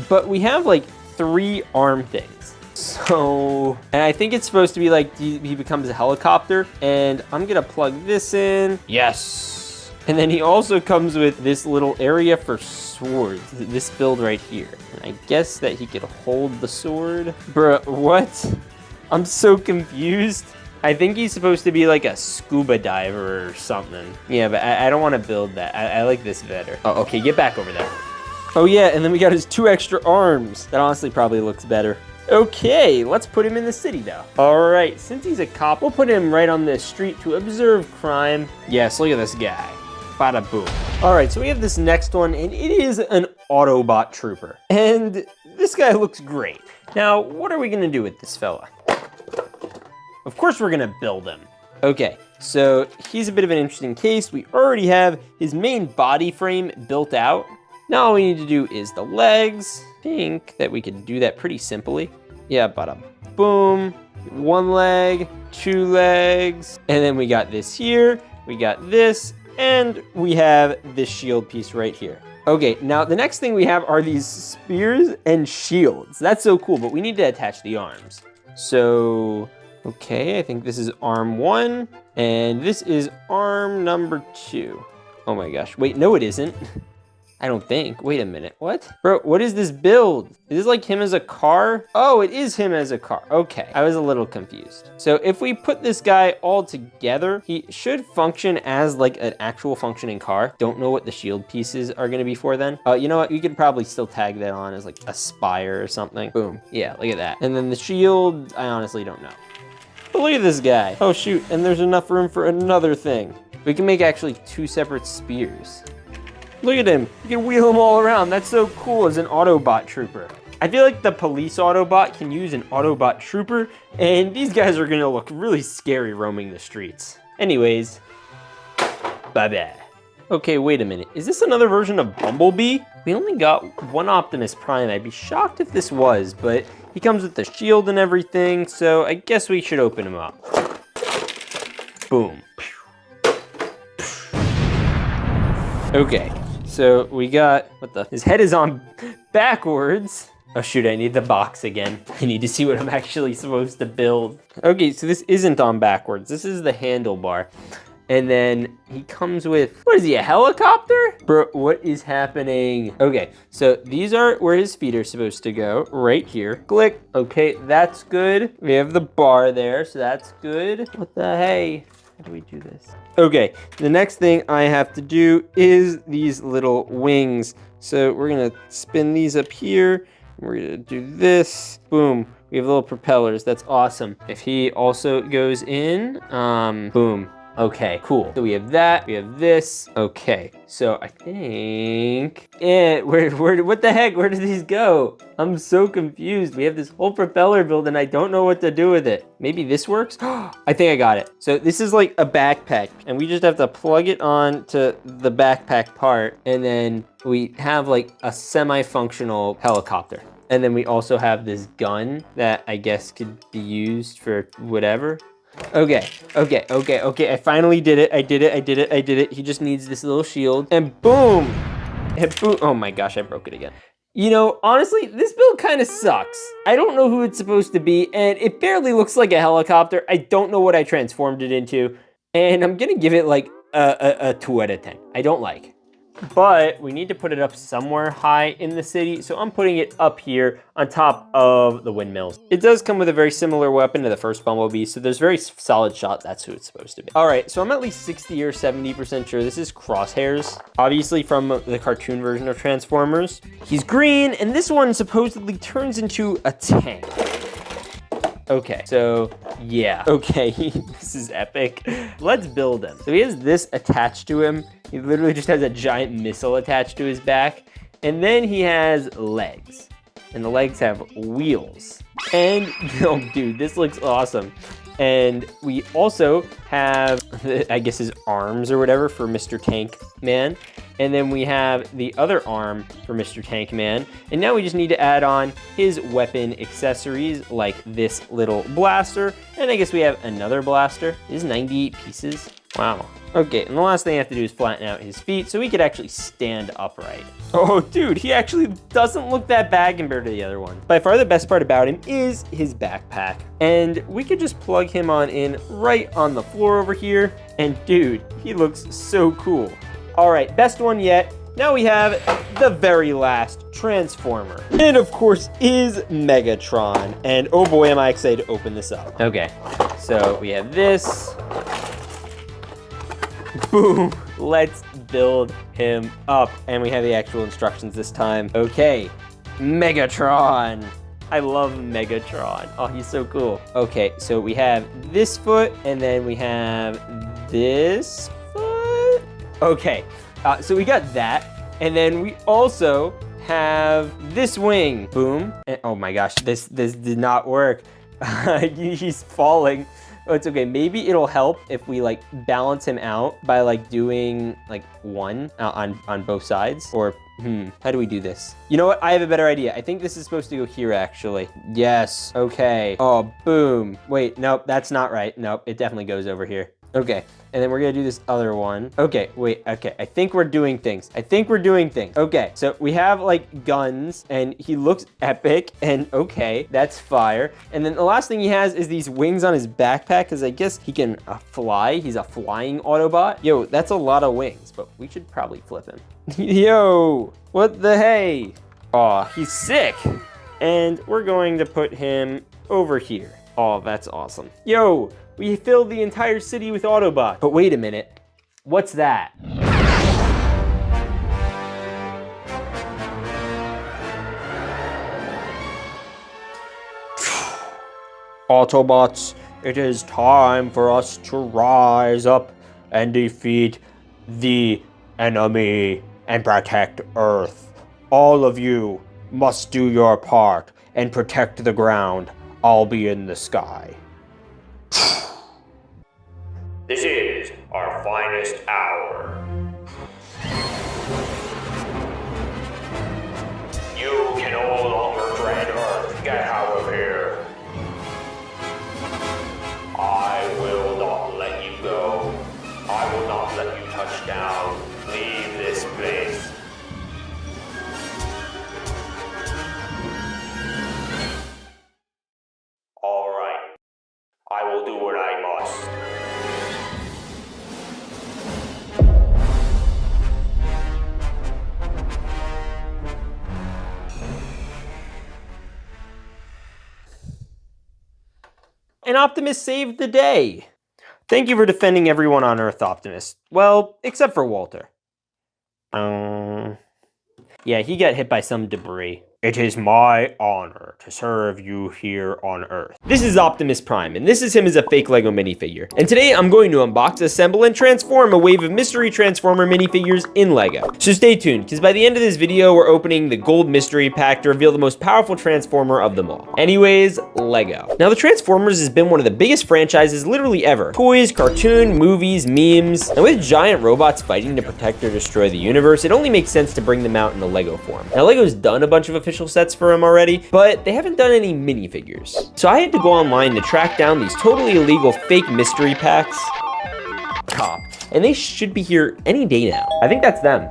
but we have like 3 arm things. So, and I think it's supposed to be like he becomes a helicopter, and I'm gonna plug this in. Yes. And then he also comes with this little area for swords, this build right here. And I guess that he could hold the sword. Bruh, what? I'm so confused. I think he's supposed to be like a scuba diver or something. Yeah, but I don't want to build that. I like this better. Oh, okay, get back over there. Oh yeah, and then we got his 2 extra arms. That honestly probably looks better. Okay, let's put him in the city though. All right, since he's a cop, we'll put him right on the street to observe crime. Yes, look at this guy. Bada boom. All right, so we have this next one, and it is an Autobot trooper. And this guy looks great. Now, what are we gonna do with this fella? Of course we're gonna build him. Okay, so he's a bit of an interesting case. We already have his main body frame built out. Now all we need to do is the legs. I think that we can do that pretty simply. Yeah, bada boom. 1 leg, 2 legs, and then we got this here, we got this, and we have this shield piece right here. Okay, now the next thing we have are these spears and shields. That's so cool, but we need to attach the arms. So, okay, I think this is arm 1, and this is arm number 2. Oh my gosh, wait, no it isn't. I don't think. Wait a minute. What? Bro, what is this build? Is this like him as a car? Oh, it is him as a car. Okay, I was a little confused. So if we put this guy all together, he should function as like an actual functioning car. Don't know what the shield pieces are gonna be for then. You know what? You could probably still tag that on as like a spire or something. Boom. Yeah, look at that. And then the shield, I honestly don't know. But look at this guy. Oh shoot, and there's enough room for another thing. We can make actually 2 separate spears. Look at him. You can wheel him all around. That's so cool as an Autobot trooper. I feel like the police Autobot can use an Autobot trooper, and these guys are gonna look really scary roaming the streets. Anyways, bye-bye. Okay, wait a minute. Is this another version of Bumblebee? We only got 1 Optimus Prime. I'd be shocked if this was, but he comes with the shield and everything, so I guess we should open him up. Boom. Okay. So we got, his head is on backwards. Oh shoot, I need the box again. I need to see what I'm actually supposed to build. Okay, so this isn't on backwards. This is the handlebar. And then he comes with, what is he, a helicopter? Bro, what is happening? Okay, so these are where his feet are supposed to go, right here. Click, okay, that's good. We have the bar there, so that's good. What the hey? How do we do this? Okay, the next thing I have to do is these little wings. So we're gonna spin these up here. We're gonna do this. Boom. We have little propellers. That's awesome. If he also goes in, boom. Okay, cool. So we have that, we have this. Okay, so I think, what the heck? Where did these go? I'm so confused. We have this whole propeller build and I don't know what to do with it. Maybe this works? I think I got it. So this is like a backpack and we just have to plug it on to the backpack part and then we have like a semi-functional helicopter. And then we also have this gun that I guess could be used for whatever. Okay. I finally did it. I did it. He just needs this little shield and boom. And boom. Oh my gosh, I broke it again. You know, honestly, this build kind of sucks. I don't know who it's supposed to be and it barely looks like a helicopter. I don't know what I transformed it into and I'm gonna give it like a 2 out of 10. I don't like. But we need to put it up somewhere high in the city, so I'm putting it up here on top of the windmills. It does come with a very similar weapon to the first Bumblebee, so there's very solid shot. That's who it's supposed to be. All right, so I'm at least 60 or 70% sure this is Crosshairs, obviously from the cartoon version of Transformers. He's green, and this one supposedly turns into a tank. Okay, so yeah. Okay, this is epic. Let's build him. So he has this attached to him. He literally just has a giant missile attached to his back. And then he has legs. And the legs have wheels. And, oh dude, this looks awesome. And we also have, I guess his arms or whatever for Mr. Tank Man. And then we have the other arm for Mr. Tank Man. And now we just need to add on his weapon accessories like this little blaster. And I guess we have another blaster. This is 98 pieces. Wow. Okay, and the last thing I have to do is flatten out his feet so he could actually stand upright. Oh, dude, he actually doesn't look that bad compared to the other one. By far the best part about him is his backpack. And we could just plug him on in right on the floor over here. And dude, he looks so cool. All right, best one yet. now we have the very last Transformer. And of course is Megatron. And oh boy, am I excited to open this up. Okay, so we have this. Boom, let's build him up. And we have the actual instructions this time. Okay, Megatron. I love Megatron. Oh, he's so cool. Okay, so we have this foot, and then we have this foot. Okay, so we got that. And then we also have this wing. Boom. And, oh my gosh, this did not work. He's falling. Oh, it's okay. Maybe it'll help if we like balance him out by like doing like one on both sides. Or how do we do this? You know what? I have a better idea. I think this is supposed to go here actually. Yes. Okay. Oh, boom. Wait, nope, that's not right. Nope, it definitely goes over here. Okay, and then we're gonna do this other one. Okay, wait, okay, I think we're doing things. Okay, so we have like guns, and he looks epic, and okay, that's fire. And then the last thing he has is these wings on his backpack, because I guess he can fly. He's a flying Autobot. Yo, that's a lot of wings, but we should probably flip him. Yo, what the hey? Aw, he's sick. And we're going to put him over here. Oh, that's awesome. Yo, we filled the entire city with Autobots. But wait a minute, what's that? Autobots, it is time for us to rise up and defeat the enemy and protect Earth. All of you must do your part and protect the ground. I'll be in the sky. This is our finest hour. You can no longer dread Earth. Get out of here. I will not let you go. I will not let you touch down. Leave this place. All right. I will do what I must. And Optimus saved the day. Thank you for defending everyone on Earth, Optimus. Well, except for Walter. Yeah, he got hit by some debris. It is my honor to serve you here on Earth. This is Optimus Prime, and this is him as a fake Lego minifigure. And today I'm going to unbox, assemble, and transform a wave of mystery Transformer minifigures in Lego. So stay tuned, because by the end of this video, we're opening the gold mystery pack to reveal the most powerful Transformer of them all. Anyways, Lego. Now, the Transformers has been one of the biggest franchises literally ever. Toys, cartoon, movies, memes, and with giant robots fighting to protect or destroy the universe, it only makes sense to bring them out in the Lego form. Now, Lego's done a bunch of official sets for him already, but they haven't done any minifigures. So I had to go online to track down these totally illegal fake mystery packs. And they should be here any day now. I think that's them.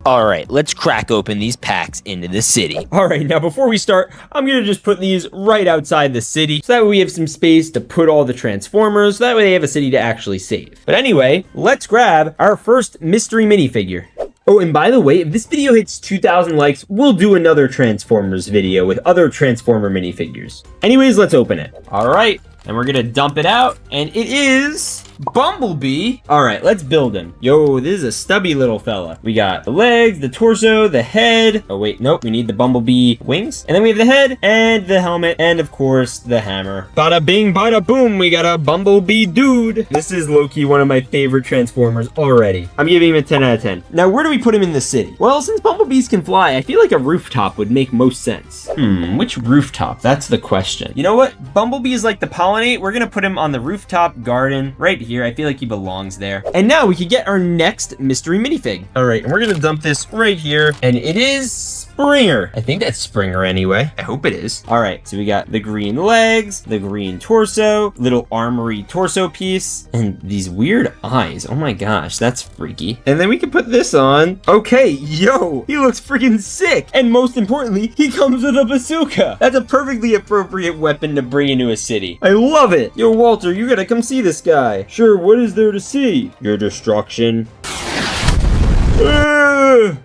Alright, let's crack open these packs into the city. Alright, now before we start, I'm gonna just put these right outside the city, so that way we have some space to put all the Transformers, so that way they have a city to actually save. But anyway, let's grab our first mystery minifigure. Oh, and by the way, if this video hits 2,000 likes, we'll do another Transformers video with other Transformer minifigures. Anyways, let's open it. Alright, and we're gonna dump it out, and it is Bumblebee. All right, let's build him. Yo, this is a stubby little fella. We got the legs, the torso, the head. Oh wait, nope, we need the Bumblebee wings. And then we have the head and the helmet and of course the hammer. Bada bing, bada boom, we got a Bumblebee dude. This is low-key one of my favorite Transformers already. I'm giving him a 10 out of 10. Now, where do we put him in the city? Well, since Bumblebees can fly, I feel like a rooftop would make most sense. Which rooftop? That's the question. You know what? Bumblebee is like the pollinate. We're gonna put him on the rooftop garden right here. here. I feel like he belongs there. And now we can get our next mystery minifig. All right, and we're gonna dump this right here. And it is Springer. I think that's Springer anyway. I hope it is. All right, so we got the green legs, the green torso, little armory torso piece, and these weird eyes. Oh my gosh, that's freaky. And then we can put this on. Okay, yo, he looks freaking sick. And most importantly, he comes with a bazooka. That's a perfectly appropriate weapon to bring into a city. I love it. Yo, Walter, you gotta come see this guy. Sure, what is there to see? Your destruction.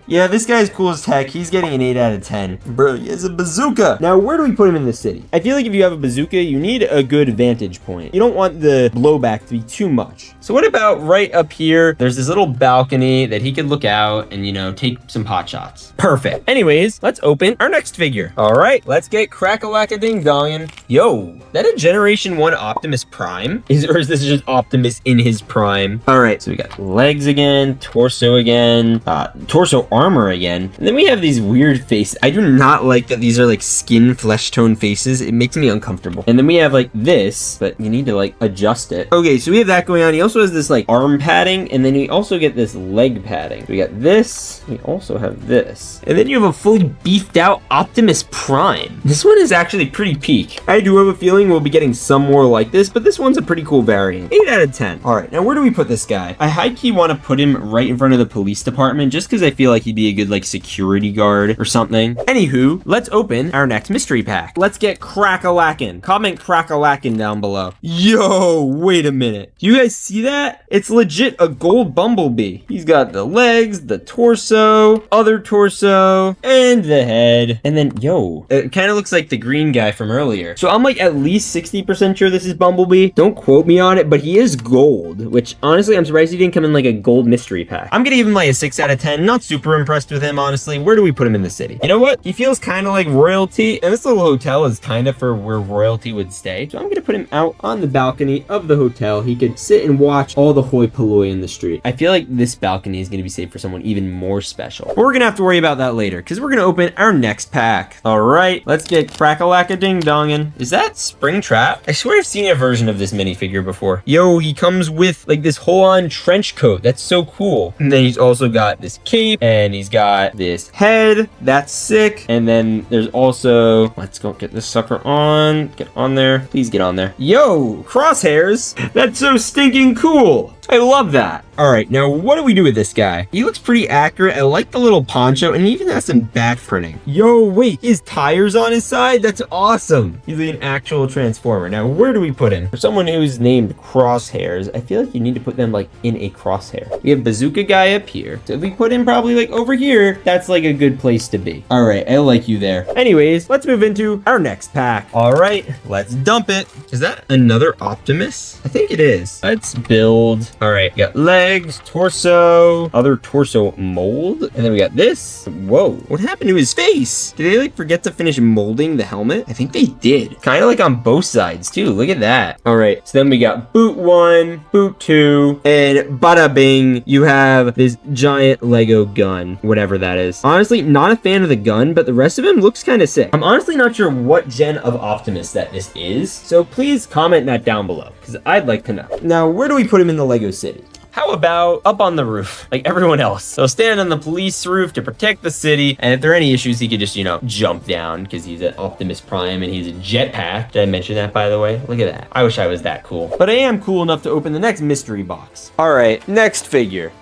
Yeah, this guy's cool as heck. He's getting an 8 out of 10. Bro, he has a bazooka. Now, where do we put him in the city? I feel like if you have a bazooka, you need a good vantage point. You don't want the blowback to be too much. So what about right up here? There's this little balcony that he could look out and, you know, take some pot shots. Perfect. Anyways, let's open our next figure. All right, let's get crack-a-lack-a-ding-dongin'. Yo, that a Generation 1 Optimus Prime? Or is this just Optimus in his prime? All right, so we got legs again, torso again, torso armor again, and then we have these weird faces. I do not like that these are like skin flesh tone faces. It makes me uncomfortable. And then we have like this, but you need to like adjust it. Okay, so we have that going on. He also has this like arm padding, and then we also get this leg padding. We got this, we also have this, and then you have a fully beefed out Optimus Prime. This one is actually pretty peak. I do have a feeling we'll be getting some more like this, but this one's a pretty cool variant. 8 out of 10. All right, now where do we put this guy? I high-key want to put him right in front of the police department just because I feel like he'd be a good like security guard or something. Anywho, let's open our next mystery pack. Let's get crack-a-lackin'. Comment crack-a-lackin' down below. Yo, wait a minute. Do you guys see that? It's legit a gold Bumblebee. He's got the legs, the torso, other torso, and the head. And then, yo, it kind of looks like the green guy from earlier. So I'm like at least 60% sure this is Bumblebee. Don't quote me on it, but he is gold, which honestly, I'm surprised he didn't come in like a gold mystery pack. I'm gonna give him like a 6 out of 10. Not super impressed with him, honestly. Where do we put him in the city? You know what? He feels kind of like royalty, and this little hotel is kind of for where royalty would stay. So I'm gonna put him out on the balcony of the hotel. He could sit and watch all the hoi polloi in the street. I feel like this balcony is gonna be saved for someone even more special. But we're gonna have to worry about that later, because we're gonna open our next pack. All right, let's get crack-a-lack-a-ding-dongin'. Is that Springtrap? I swear I've seen a version of this minifigure before. Yo, he comes with like this whole-on trench coat. That's so cool. And then he's also got this cape, and he's got this head. That's sick. And then there's also, let's go get this sucker on. Get on there. Please get on there. Yo, Crosshairs. That's so stinking cool. I love that. All right, now what do we do with this guy? He looks pretty accurate. I like the little poncho, and he even has some back printing. Yo, wait, his tires on his side? That's awesome. He's like an actual Transformer. Now, where do we put him? For someone who's named Crosshairs, I feel like you need to put them like in a crosshair. We have Bazooka guy up here. So if we put him probably like over here, that's like a good place to be. All right, I like you there. Anyways, let's move into our next pack. All right, let's dump it. Is that another Optimus? I think it is. Let's build. All right, we got legs, torso, other torso mold, and then we got this. Whoa, what happened to his face? Did they like forget to finish molding the helmet? I think they did. Kind of like on both sides too. Look at that. All right, so then we got boot 1, boot 2, and bada bing, you have this giant Lego gun, whatever that is. Honestly, not a fan of the gun, but the rest of him looks kind of sick. I'm honestly not sure what gen of Optimus that this is, so please comment that down below, because I'd like to know. Now, where do we put him in the Lego city? How about up on the roof, like everyone else? So stand on the police roof to protect the city, and if there are any issues, he could just, you know, jump down, because he's an Optimus Prime, and he's a jetpack. Did I mention that, by the way? Look at that. I wish I was that cool. But I am cool enough to open the next mystery box. All right, next figure.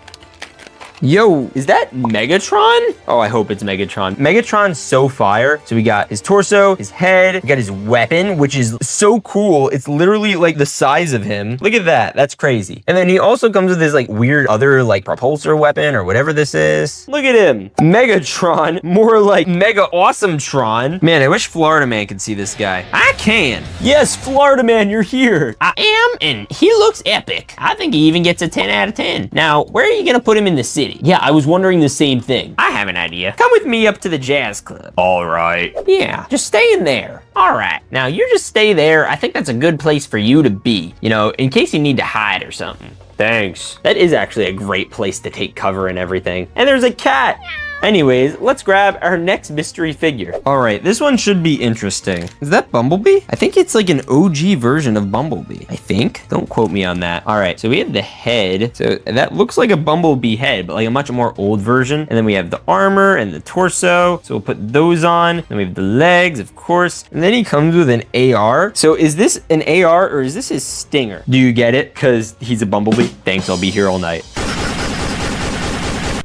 Yo, is that Megatron? Oh, I hope it's Megatron. Megatron's so fire. So we got his torso, his head, we got his weapon, which is so cool. It's literally like the size of him. Look at that. That's crazy. And then he also comes with this like weird other like propulsor weapon or whatever this is. Look at him. Megatron, more like Mega Awesome Tron. Man, I wish Florida Man could see this guy. I can. Yes, Florida Man, you're here. I am, and he looks epic. I think he even gets a 10 out of 10. Now, where are you gonna put him in the city? Yeah, I was wondering the same thing. I have an idea. Come with me up to the jazz club. All right. Yeah, just stay in there. All right, now you just stay there. I think that's a good place for you to be, you know, in case you need to hide or something. Thanks. That is actually a great place to take cover and everything. And there's a cat. Anyways, let's grab our next mystery figure. All right, this one should be interesting. Is that Bumblebee? I think it's like an OG version of Bumblebee. I think. Don't quote me on that. All right, so we have the head. So that looks like a Bumblebee head, but like a much more old version. And then we have the armor and the torso. So we'll put those on. Then we have the legs, of course. And then he comes with an AR. So is this an AR or is this his stinger? Do you get it? Because he's a Bumblebee. Thanks, I'll be here all night.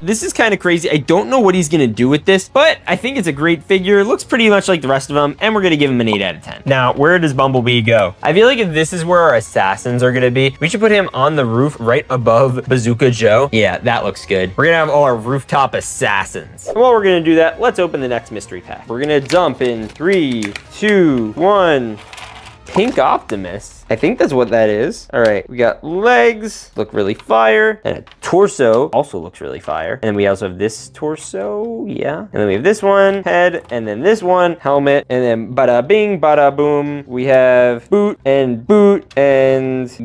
This is kind of crazy. I don't know what he's going to do with this, but I think it's a great figure. It looks pretty much like the rest of them, and we're going to give him an 8 out of 10. Now, where does Bumblebee go? I feel like if this is where our assassins are going to be, we should put him on the roof right above Bazooka Joe. Yeah, that looks good. We're going to have all our rooftop assassins. And while we're going to do that, let's open the next mystery pack. We're going to dump in 3, 2, 1... Pink Optimus. I think that's what that is. All right, we got legs, look really fire, and a torso, also looks really fire. And then we also have this torso, yeah. And then we have this one, head, and then this one, helmet, and then bada bing, bada boom. We have boot and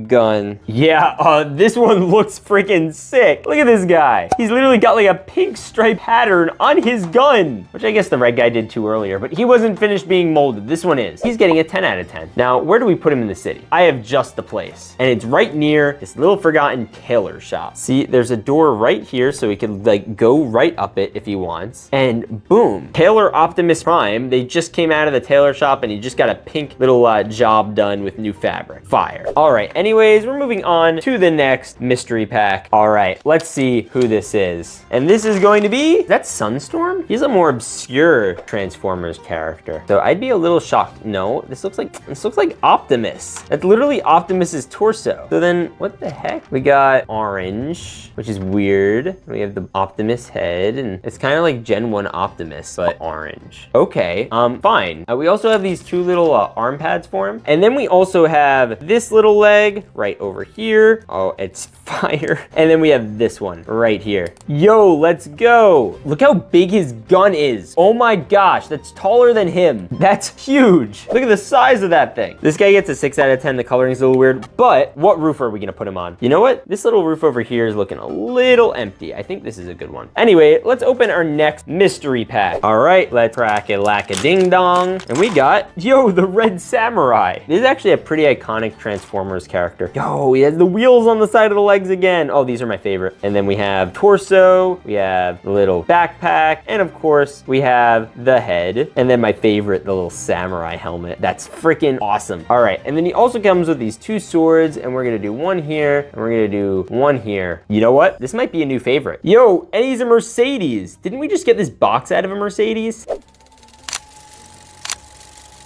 gun. Yeah, this one looks freaking sick. Look at this guy. He's literally got like a pink stripe pattern on his gun, which I guess the red guy did too earlier, but he wasn't finished being molded. This one is. He's getting a 10 out of 10. Now, where do we put him in the city? I have just the place, and it's right near this little forgotten tailor shop. See, there's a door right here, so he could like go right up it if he wants, and boom, Tailor Optimus Prime. They just came out of the tailor shop, and he just got a pink little job done with new fabric. Fire. All right, anyways, we're moving on to the next mystery pack. All right, let's see who this is, and this is going to be, is that Sunstorm? He's a more obscure Transformers character, so I'd be a little shocked. No, this looks like Optimus. That's literally Optimus's torso. So then what the heck? We got orange, which is weird. We have the Optimus head, and it's kind of like Gen 1 Optimus, but orange. Okay, fine. We also have these two little arm pads for him. And then we also have this little leg right over here. Oh, it's fire. And then we have this one right here. Yo, let's go. Look how big his gun is. Oh my gosh, that's taller than him. That's huge. Look at the size of that thing. This guy gets a 6 out of 10. The coloring's a little weird, but what roof are we gonna put him on? You know what? This little roof over here is looking a little empty. I think this is a good one. Anyway, let's open our next mystery pack. All right, let's crack it like a ding dong. And we got, yo, the Red Samurai. This is actually a pretty iconic Transformers character. Yo, he has the wheels on the side of the legs again. Oh, these are my favorite. And then we have torso, we have the little backpack, and of course, we have the head. And then my favorite, the little samurai helmet. That's freaking awesome. All right, and then he also comes with these two swords, and we're gonna do one here, and we're gonna do one here. You know what? This might be a new favorite. Yo, and he's a Mercedes. Didn't we just get this box out of a Mercedes?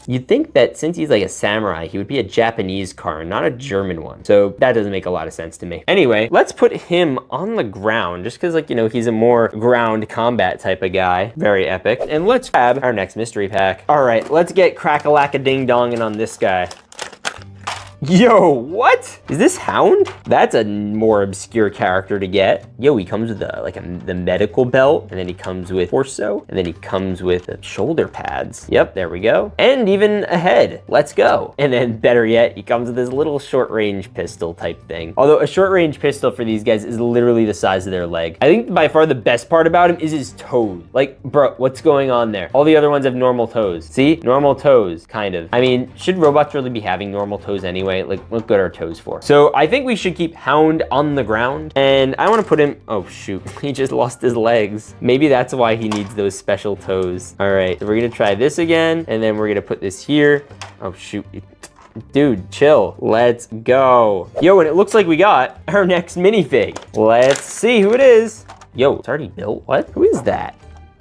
You'd think that since he's like a samurai, he would be a Japanese car, not a German one. So that doesn't make a lot of sense to me. Anyway, let's put him on the ground just because, like, you know, he's a more ground combat type of guy. Very epic. And let's grab our next mystery pack. All right, let's get crack-a-lack-a-ding-donging on this guy. Yo, what? Is this Hound? That's a more obscure character to get. Yo, he comes with the medical belt, and then he comes with torso, and then he comes with the shoulder pads. Yep, there we go. And even a head. Let's go. And then better yet, he comes with this little short range pistol type thing. Although a short range pistol for these guys is literally the size of their leg. I think by far the best part about him is his toes. Like, bro, what's going on there? All the other ones have normal toes. See? Normal toes, kind of. I mean, should robots really be having normal toes anyway? Like, look at our toes for. So I think we should keep Hound on the ground, and I want to put him, oh shoot, he just lost his legs. Maybe that's why he needs those special toes. All right, so we're gonna try this again, and then we're gonna put this here. Oh shoot. Dude, chill. Let's go. Yo, and it looks like we got our next minifig. Let's see who it is. Yo, it's already built. What? Who is that?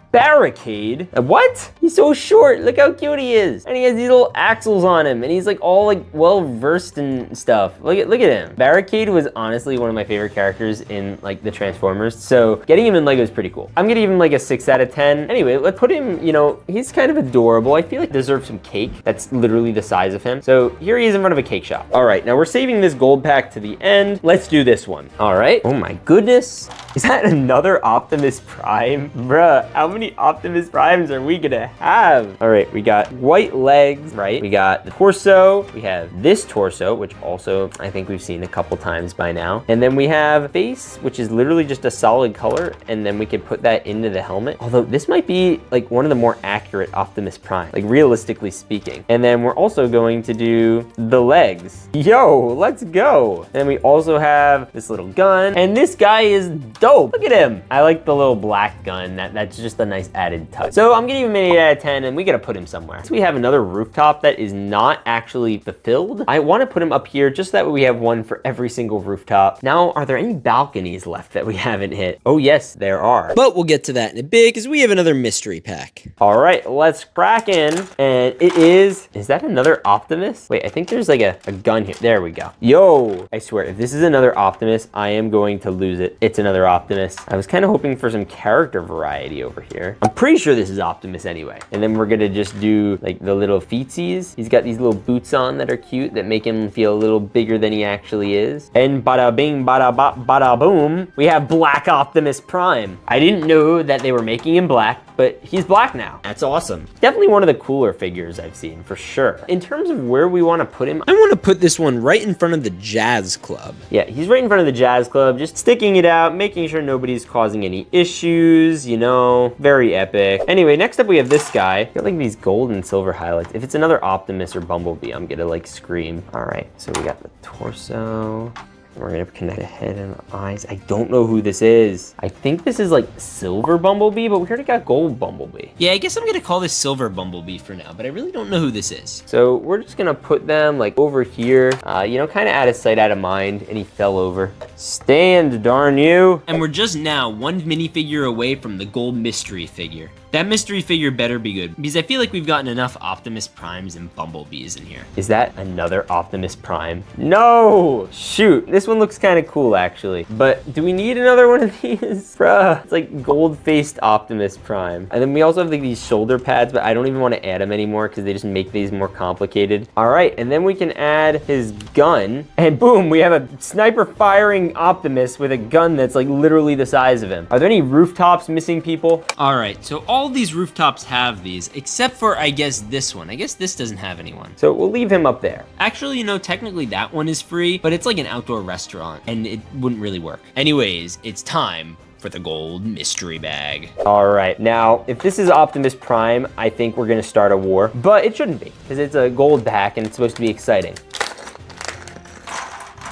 Barricade? What? He's so short. Look how cute he is. And he has these little axles on him, and he's like all like well versed and stuff. Look at him. Barricade was honestly one of my favorite characters in like the Transformers. So getting him in Lego is pretty cool. I'm gonna give him like a 6 out of 10. Anyway, let's put him, you know, he's kind of adorable. I feel like he deserves some cake. That's literally the size of him. So here he is in front of a cake shop. All right, now we're saving this gold pack to the end. Let's do this one. All right. Oh my goodness. Is that another Optimus Prime? Bruh, how many Optimus Primes are we gonna have? All right, we got white legs, right? We got the torso. We have this torso, which also I think we've seen a couple times by now. And then we have face, which is literally just a solid color. And then we can put that into the helmet. Although this might be like one of the more accurate Optimus Prime, like realistically speaking. And then we're also going to do the legs. Yo, let's go. And then we also have this little gun. And this guy is dope. Look at him. I like the little black gun. That's just a nice added touch. So I'm gonna give him an 8 out of 10 and we gotta put him somewhere. So we have another rooftop that is not actually fulfilled. I wanna put him up here just so that way we have one for every single rooftop. Now, are there any balconies left that we haven't hit? Oh yes, there are. But we'll get to that in a bit because we have another mystery pack. All right, let's crack in. And it is that another Optimus? Wait, I think there's like a gun here. There we go. Yo, I swear, if this is another Optimus, I am going to lose it. It's another Optimus. I was kind of hoping for some character variety over here. I'm pretty sure this is Optimus anyway. And then we're gonna just do like the little feetsies. He's got these little boots on that are cute that make him feel a little bigger than he actually is. And bada bing, bada bop, bada boom, we have Black Optimus Prime. I didn't know that they were making him black, but he's black now. That's awesome. Definitely one of the cooler figures I've seen, for sure. In terms of where we want to put him, I want to put this one right in front of the Jazz Club. yeah, he's right in front of the Jazz Club, just sticking it out, making sure nobody's causing any issues, you know, very epic. Anyway, next up we have this guy. Got like these gold and silver highlights. If it's another Optimus or Bumblebee, I'm gonna like scream. All right, so we got the torso. We're gonna connect the head and the eyes. I don't know who this is. I think this is like silver Bumblebee, but we already got gold Bumblebee. Yeah, I guess I'm gonna call this Silver Bumblebee for now, but I really don't know who this is. So we're just gonna put them like over here, you know, kind of out of sight, out of mind. And he fell over. Stand, darn you. And we're just now one minifigure away from the gold mystery figure. That mystery figure better be good, because I feel like we've gotten enough Optimus Primes and Bumblebees in here. Is that another Optimus Prime? No! Shoot, this one looks kind of cool actually. But do we need another one of these? Bruh, it's like gold-faced Optimus Prime. And then we also have like these shoulder pads, but I don't even want to add them anymore because they just make these more complicated. All right, and then we can add his gun, and boom, we have a sniper firing Optimus with a gun that's like literally the size of him. Are there any rooftops missing, people? All right, so all these rooftops have these, except for, I guess, this one. I guess this doesn't have anyone. So we'll leave him up there. Actually, you know, technically that one is free, but it's like an outdoor restaurant, and it wouldn't really work. Anyways, it's time for the gold mystery bag. All right, now, if this is Optimus Prime, I think we're gonna start a war, but it shouldn't be, because it's a gold pack and it's supposed to be exciting.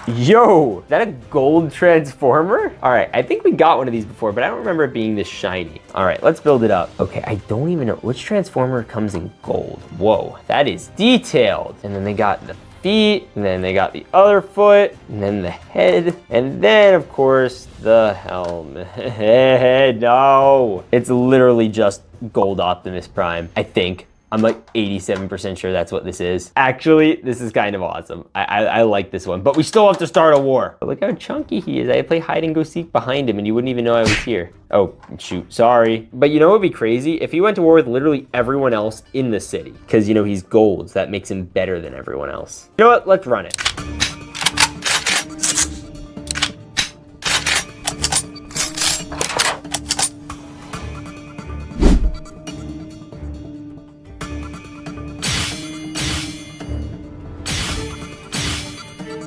Yo, is that a gold transformer? All right, I think we got one of these before, but I don't remember it being this shiny. All right, let's build it up. Okay, I don't even know which transformer comes in gold. Whoa, that is detailed. And then they got the feet, and then they got the other foot, and then the head, and then of course the helmet. No, it's literally just gold Optimus Prime, I think. I'm like 87% sure that's what this is. Actually, this is kind of awesome. I like this one, but we still have to start a war. But look how chunky he is. I play hide and go seek behind him and you wouldn't even know I was here. Oh, shoot, sorry. But you know what would be crazy? If he went to war with literally everyone else in the city, because you know, he's gold, so that makes him better than everyone else. You know what, let's run it.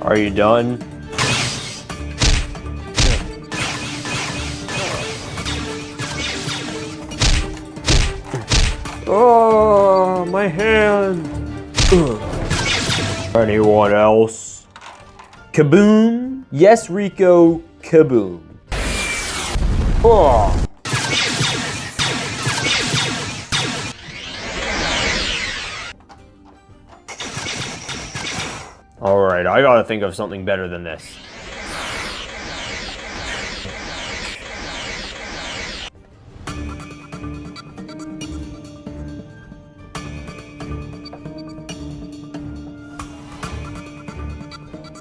Are you done? Oh, my hand. Anyone else? Kaboom? Yes, Rico, kaboom. Oh. All right, I gotta think of something better than this.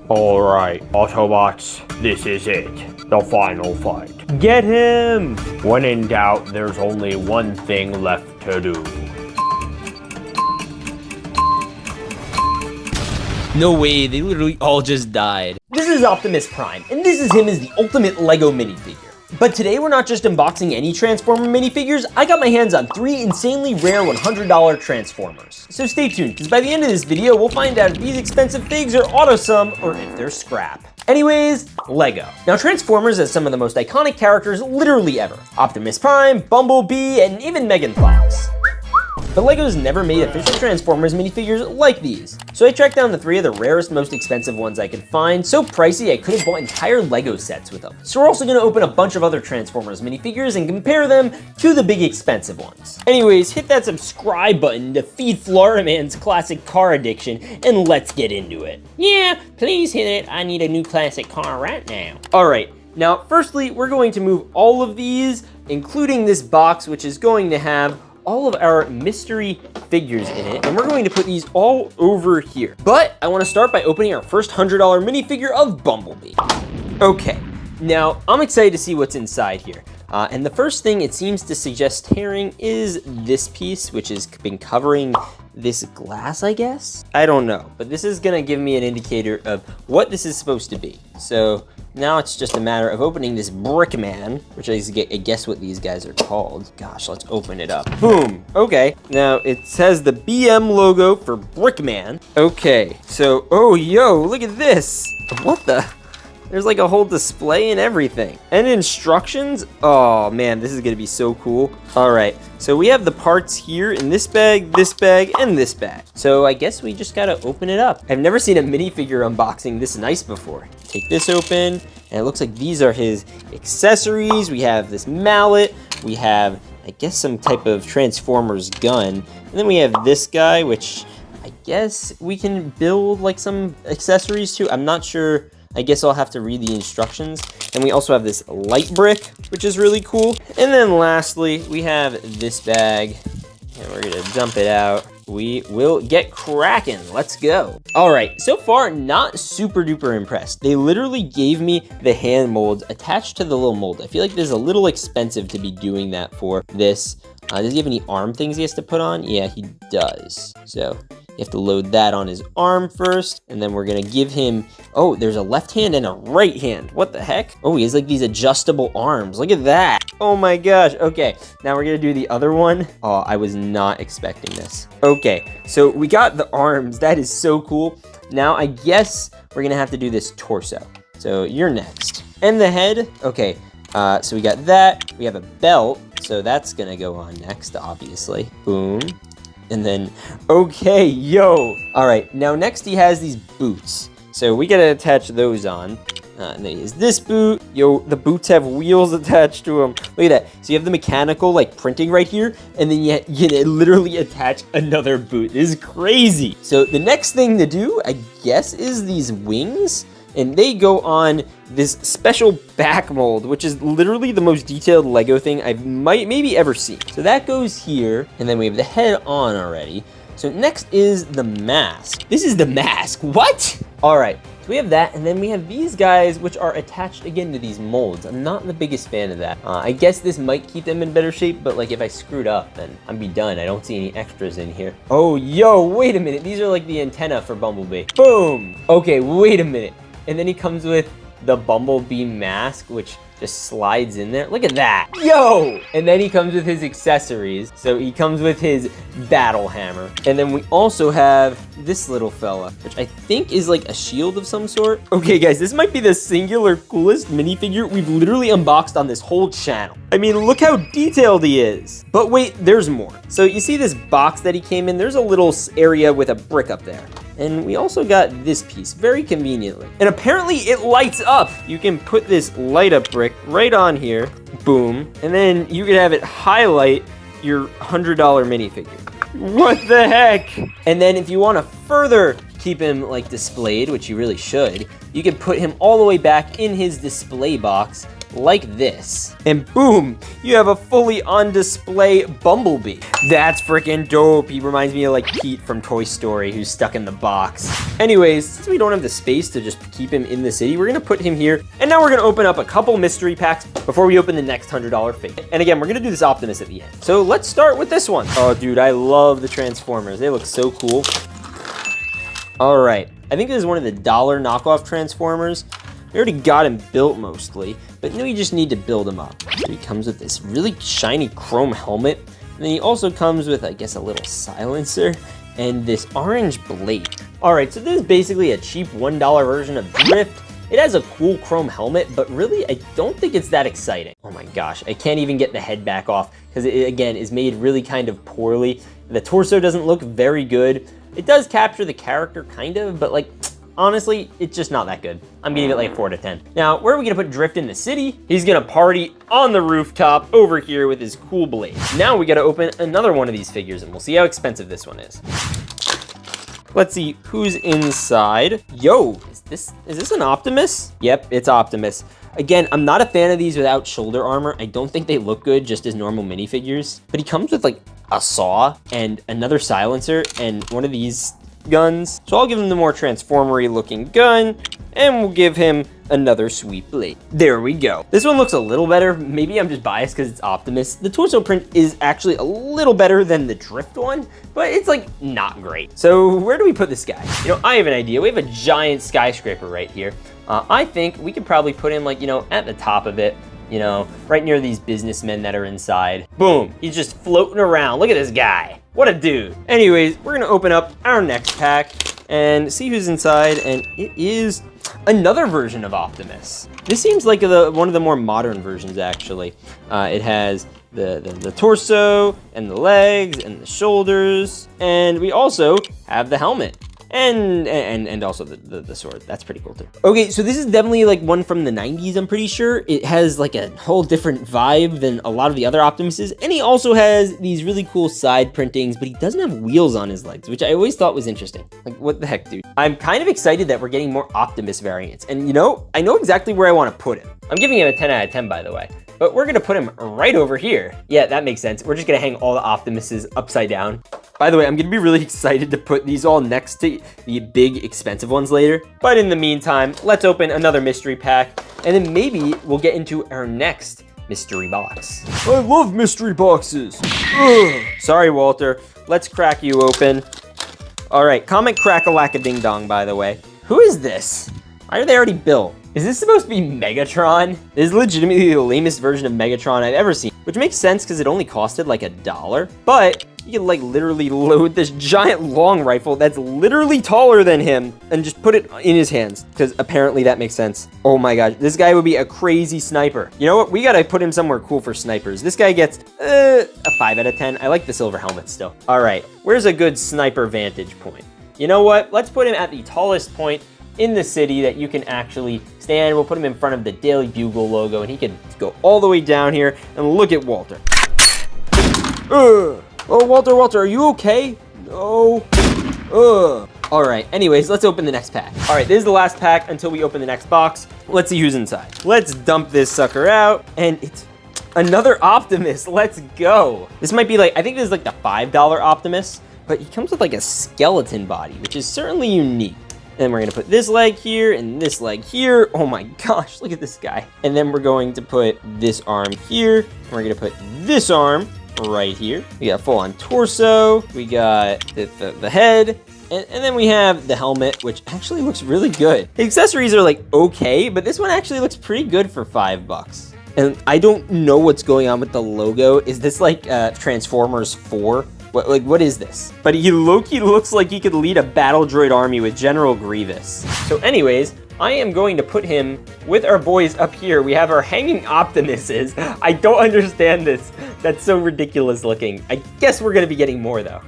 All right, Autobots, this is it. The final fight. Get him! When in doubt, there's only one thing left to do. No way, they literally all just died. This is Optimus Prime, and this is him as the ultimate LEGO minifigure. But today we're not just unboxing any Transformer minifigures, I got my hands on 3 insanely rare $100 Transformers. So stay tuned, because by the end of this video, we'll find out if these expensive figs are auto-sum or if they're scrap. Anyways, Lego. Now Transformers has some of the most iconic characters literally ever. Optimus Prime, Bumblebee, and even Megan Fox. But LEGO's never made official Transformers minifigures like these. So I tracked down the 3 of the rarest, most expensive ones I could find, so pricey I could have bought entire LEGO sets with them. So we're also gonna open a bunch of other Transformers minifigures and compare them to the big expensive ones. Anyways, hit that subscribe button to feed Florida Man's classic car addiction, and let's get into it. Yeah, please hit it. I need a new classic car right now. All right, now firstly, we're going to move all of these, including this box, which is going to have all of our mystery figures in it, and we're going to put these all over here. But I want to start by opening our first $100 minifigure of Bumblebee. Okay, now I'm excited to see what's inside here. And the first thing it seems to suggest tearing is this piece, which has been covering this glass, I guess? I don't know, but this is gonna give me an indicator of what this is supposed to be. So now it's just a matter of opening this brick man, which I guess what these guys are called. Gosh, let's open it up. Boom, okay. Now it says the BM logo for brick man. Okay, so, oh, yo, look at this. What the? There's like a whole display and everything. And instructions? Oh man, this is gonna be so cool. All right, so we have the parts here in this bag, and this bag. So I guess we just gotta open it up. I've never seen a minifigure unboxing this nice before. Take this open, and it looks like these are his accessories. We have this mallet, we have, I guess, some type of Transformers gun. And then we have this guy, which I guess we can build like some accessories to. I'm not sure. I guess I'll have to read the instructions. And we also have this light brick, which is really cool. And then lastly, we have this bag, and we're gonna dump it out. We will get cracking. Let's go. All right, so far, not super duper impressed. They literally gave me the hand molds attached to the little mold. I feel like this is a little expensive to be doing that for this. Does he have any arm things he has to put on? Yeah, he does. So you have to load that on his arm first, and then we're gonna give him, oh, there's a left hand and a right hand. What the heck? Oh, he has like these adjustable arms. Look at that. Oh my gosh. Okay, now we're gonna do the other one. Oh, I was not expecting this. Okay, so we got the arms. That is so cool. Now I guess we're gonna have to do this torso. So you're next. And the head, okay. So we got that. We have a belt, so that's gonna go on next, obviously. Boom. And then, okay, yo. All right, now next he has these boots. So we gotta attach those on. And then he has this boot. Yo, the boots have wheels attached to them. Look at that. So you have the mechanical like printing right here, and then you literally attach another boot. This is crazy. So the next thing to do, I guess, is these wings. And they go on this special back mold, which is literally the most detailed Lego thing I've maybe ever seen. So that goes here, and then we have the head on already. So next is the mask. This is the mask, what? All right, so we have that, and then we have these guys, which are attached again to these molds. I'm not the biggest fan of that. I guess this might keep them in better shape, but like if I screwed up, then I'd be done. I don't see any extras in here. Oh, yo, wait a minute. These are like the antenna for Bumblebee. Boom. Okay, wait a minute. And then he comes with the Bumblebee mask, which just slides in there. Look at that. Yo! And then he comes with his accessories. So he comes with his battle hammer. And then we also have this little fella, which I think is like a shield of some sort. Okay, guys, this might be the singular coolest minifigure we've literally unboxed on this whole channel. I mean, look how detailed he is. But wait, there's more. So you see this box that he came in? There's a little area with a brick up there. And we also got this piece, very conveniently. And apparently it lights up. You can put this light up brick right on here, boom, and then you could have it highlight your $100 minifigure. What the heck? And then if you want to further keep him like displayed, which you really should, you can put him all the way back in his display box like this. And boom, you have a fully on display Bumblebee. That's freaking dope. He reminds me of like Pete from Toy Story who's stuck in the box. Anyways, since we don't have the space to just keep him in the city, we're gonna put him here. And now we're gonna open up a couple mystery packs before we open the next $100 figure. And again, we're gonna do this Optimus at the end. So let's start with this one. Oh dude, I love the Transformers. They look so cool. All right, I think this is one of the dollar knockoff Transformers. We already got him built mostly, but now we just need to build him up. So he comes with this really shiny chrome helmet, and then he also comes with, I guess, a little silencer and this orange blade. All right, so this is basically a cheap $1 version of Drift. It has a cool chrome helmet, but really, I don't think it's that exciting. Oh my gosh, I can't even get the head back off because it, again, is made really kind of poorly. The torso doesn't look very good. It does capture the character kind of, but like, honestly, it's just not that good. I'm giving it like 4 out of 10. Now, where are we gonna put Drift in the city? He's gonna party on the rooftop over here with his cool blade. Now we gotta open another one of these figures and we'll see how expensive this one is. Let's see who's inside. Yo, is this an Optimus? Yep, it's Optimus. Again, I'm not a fan of these without shoulder armor. I don't think they look good just as normal minifigures, but he comes with like a saw and another silencer and one of these guns. So I'll give him the more transformery looking gun and we'll give him another sweet blade. There we go. This one looks a little better. Maybe I'm just biased because it's Optimus. The torso print is actually a little better than the Drift one, but it's like not great. So where do we put this guy? You know, I have an idea. We have a giant skyscraper right here. I think we could probably put him like, you know, at the top of it, you know, right near these businessmen that are inside. Boom, he's just floating around. Look at this guy. What a dude. Anyways, we're gonna open up our next pack and see who's inside, and it is another version of Optimus. This seems like one of the more modern versions, actually. It has the torso and the legs and the shoulders, and we also have the helmet. And also the sword. That's pretty cool too. Okay, so this is definitely like one from the 90s, I'm pretty sure. It has like a whole different vibe than a lot of the other Optimuses. And he also has these really cool side printings, but he doesn't have wheels on his legs, which I always thought was interesting. Like, what the heck, dude? I'm kind of excited that we're getting more Optimus variants. And you know, I know exactly where I want to put him. I'm giving him a 10 out of 10, by the way. But we're gonna put him right over here. Yeah, that makes sense. We're just gonna hang all the Optimuses upside down. By the way, I'm gonna be really excited to put these all next to the big expensive ones later. But in the meantime, let's open another mystery pack, and then maybe we'll get into our next mystery box. I love mystery boxes. Ugh. Sorry, Walter. Let's crack you open. All right, comment crack-a-lack-a-ding-dong, by the way. Who is this? Why are they already built? Is this supposed to be Megatron? This is legitimately the lamest version of Megatron I've ever seen, which makes sense because it only costed like $1, but you can like literally load this giant long rifle that's literally taller than him and just put it in his hands, because apparently that makes sense. Oh my gosh, this guy would be a crazy sniper. You know what? We gotta put him somewhere cool for snipers. This guy gets a 5 out of 10. I like the silver helmet still. All right, where's a good sniper vantage point? You know what? Let's put him at the tallest point in the city that you can actually stand. We'll put him in front of the Daily Bugle logo, and he can go all the way down here, and look at Walter. Oh, Walter, are you okay? No. All right, anyways, let's open the next pack. All right, this is the last pack until we open the next box. Let's see who's inside. Let's dump this sucker out, and it's another Optimus. Let's go. This might be like, I think this is like the $5 Optimus, but he comes with like a skeleton body, which is certainly unique. And we're gonna put this leg here and this leg here. Oh my gosh, look at this guy. And then we're going to put this arm here. And we're gonna put this arm right here. We got full on torso. We got the head. And then we have the helmet, which actually looks really good. The accessories are like okay, but this one actually looks pretty good for $5. And I don't know what's going on with the logo. Is this like Transformers 4? What is this? But he looks like he could lead a battle droid army with General Grievous. So anyways, I am going to put him with our boys up here. We have our hanging Optimuses. I don't understand this. That's so ridiculous looking. I guess we're gonna be getting more though.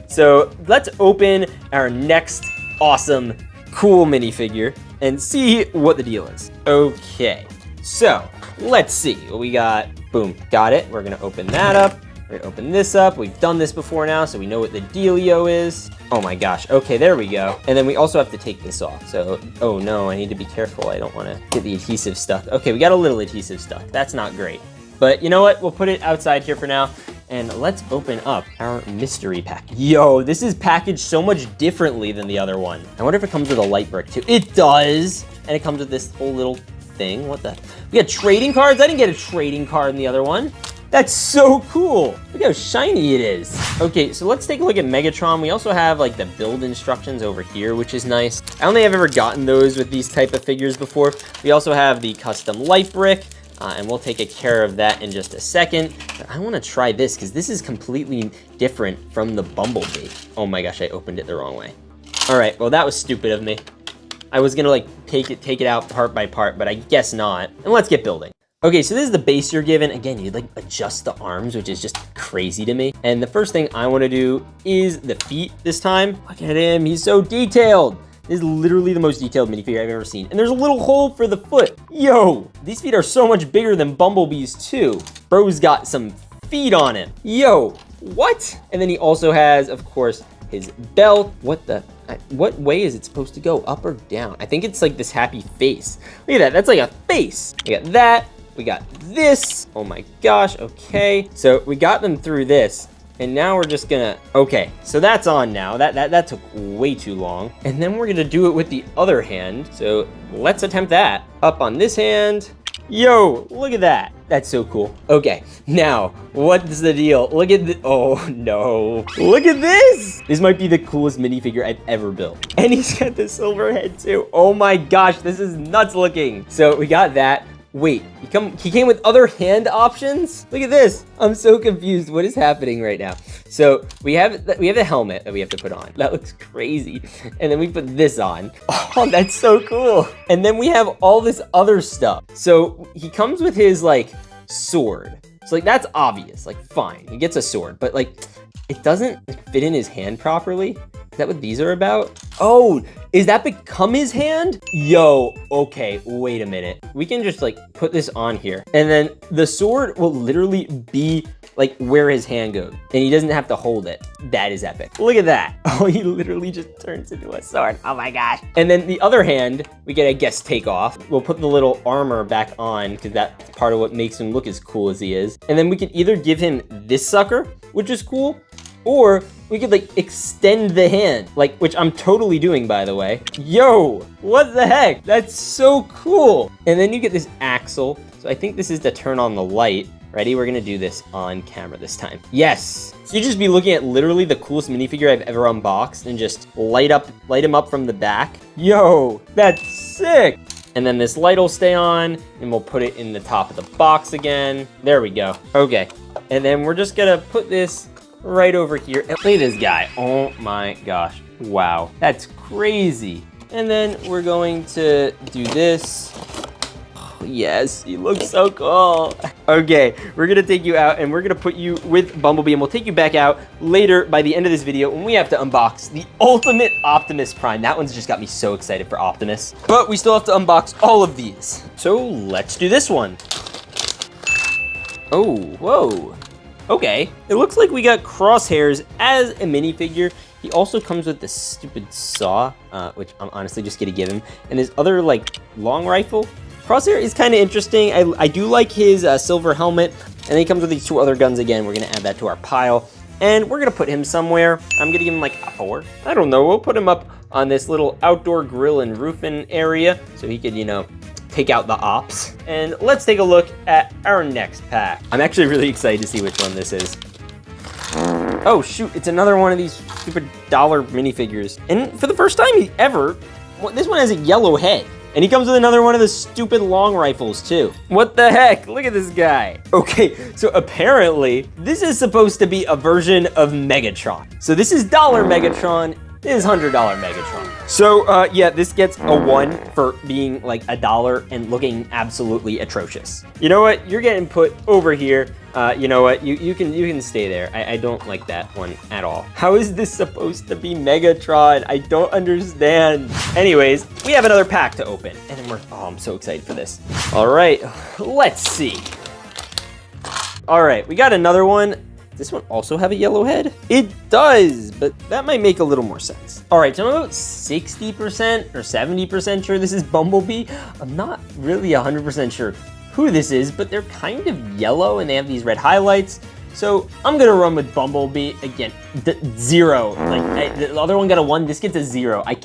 So let's open our next awesome, cool minifigure and see what the deal is. Okay, so let's see what we got. Boom, got it. We're gonna open that up. We're gonna open this up. We've done this before now, so we know what the dealio is. Oh my gosh, okay, there we go. And then we also have to take this off. So, oh no, I need to be careful. I don't wanna get the adhesive stuck. Okay, we got a little adhesive stuck. That's not great. But you know what? We'll put it outside here for now. And let's open up our mystery pack. Yo, this is packaged so much differently than the other one. I wonder if it comes with a light brick too. It does. And it comes with this whole little thing. What the? We got trading cards? I didn't get a trading card in the other one. That's so cool. Look how shiny it is. Okay, so let's take a look at Megatron. We also have like the build instructions over here, which is nice. I don't think I've ever gotten those with these type of figures before. We also have the custom light brick, and we'll take care of that in just a second. But I want to try this because this is completely different from the Bumblebee. Oh my gosh, I opened it the wrong way. All right, well that was stupid of me. I was gonna like take it out part by part, but I guess not. And let's get building. Okay, so this is the base you're given. Again, you like adjust the arms, which is just crazy to me. And the first thing I want to do is the feet this time. Look at him, he's so detailed. This is literally the most detailed minifigure I've ever seen. And there's a little hole for the foot. Yo, these feet are so much bigger than Bumblebee's too. Bro's got some feet on him. Yo, what? And then he also has, of course, his belt. What way is it supposed to go? Up or down? I think it's like this happy face. Look at that, that's like a face. We got that. We got this. Oh my gosh, okay. So we got them through this, and now we're just gonna, okay, so that's on now. That took way too long. And then we're gonna do it with the other hand. So let's attempt that. Up on this hand. Yo, look at that. That's so cool. Okay, now, what's the deal? Look at the, oh no. Look at this. This might be the coolest minifigure I've ever built. And he's got the silver head too. Oh my gosh, this is nuts looking. So we got that. Wait, he came with other hand options? Look at this. I'm so confused. What is happening right now? So we have the helmet that we have to put on. That looks crazy. And then we put this on. Oh, that's so cool. And then we have all this other stuff. So he comes with his like sword. So like that's obvious, like fine, he gets a sword, but like it doesn't fit in his hand properly. Is that what these are about? Oh, is that become his hand? Yo, okay, wait a minute. We can just like put this on here and then the sword will literally be like where his hand goes and he doesn't have to hold it. That is epic. Look at that. Oh, he literally just turns into a sword. Oh my gosh. And then the other hand, we can, I guess, take off. We'll put the little armor back on because that's part of what makes him look as cool as he is. And then we can either give him this sucker, which is cool, or we could like extend the hand, like, which I'm totally doing, by the way. Yo, what the heck? That's so cool. And then you get this axle. So I think this is to turn on the light. Ready? We're gonna do this on camera this time. Yes. So you just be looking at literally the coolest minifigure I've ever unboxed and just light him up from the back. Yo, that's sick. And then this light will stay on and we'll put it in the top of the box again. There we go. Okay. And then we're just gonna put this right over here. And look at this guy. Oh my gosh. Wow. That's crazy. And then we're going to do this. Yes, he looks so cool. Okay, we're gonna take you out and we're gonna put you with Bumblebee and we'll take you back out later by the end of this video when we have to unbox the ultimate Optimus Prime. That one's just got me so excited for Optimus. But we still have to unbox all of these. So let's do this one. Oh, whoa. Okay, it looks like we got Crosshairs as a minifigure. He also comes with this stupid saw, which I'm honestly just gonna give him. And his other like long rifle. Crosshair is kind of interesting. I do like his silver helmet. And then he comes with these two other guns again. We're gonna add that to our pile. And we're gonna put him somewhere. I'm gonna give him like a 4. I don't know, we'll put him up on this little outdoor grill and roofing area. So he could, you know, take out the ops. And let's take a look at our next pack. I'm actually really excited to see which one this is. Oh shoot, it's another one of these stupid dollar minifigures. And for the first time ever, this one has a yellow head. And he comes with another one of the stupid long rifles too. What the heck? Look at this guy. Okay, so apparently this is supposed to be a version of Megatron. So this is dollar Megatron, this is $100 Megatron. So yeah, this gets a 1 for being like $1 and looking absolutely atrocious. You know what? You're getting put over here. You know what? You can stay there. I don't like that one at all. How is this supposed to be Megatron? I don't understand. Anyways, we have another pack to open, and then I'm so excited for this. All right, let's see. All right, we got another one. Does this one also have a yellow head? It does, but that might make a little more sense. All right, so I'm about 60% or 70% sure this is Bumblebee. I'm not really 100% sure who this is, but they're kind of yellow and they have these red highlights. So I'm gonna run with Bumblebee again. Zero. Like the other one got a 1. This gets a 0. I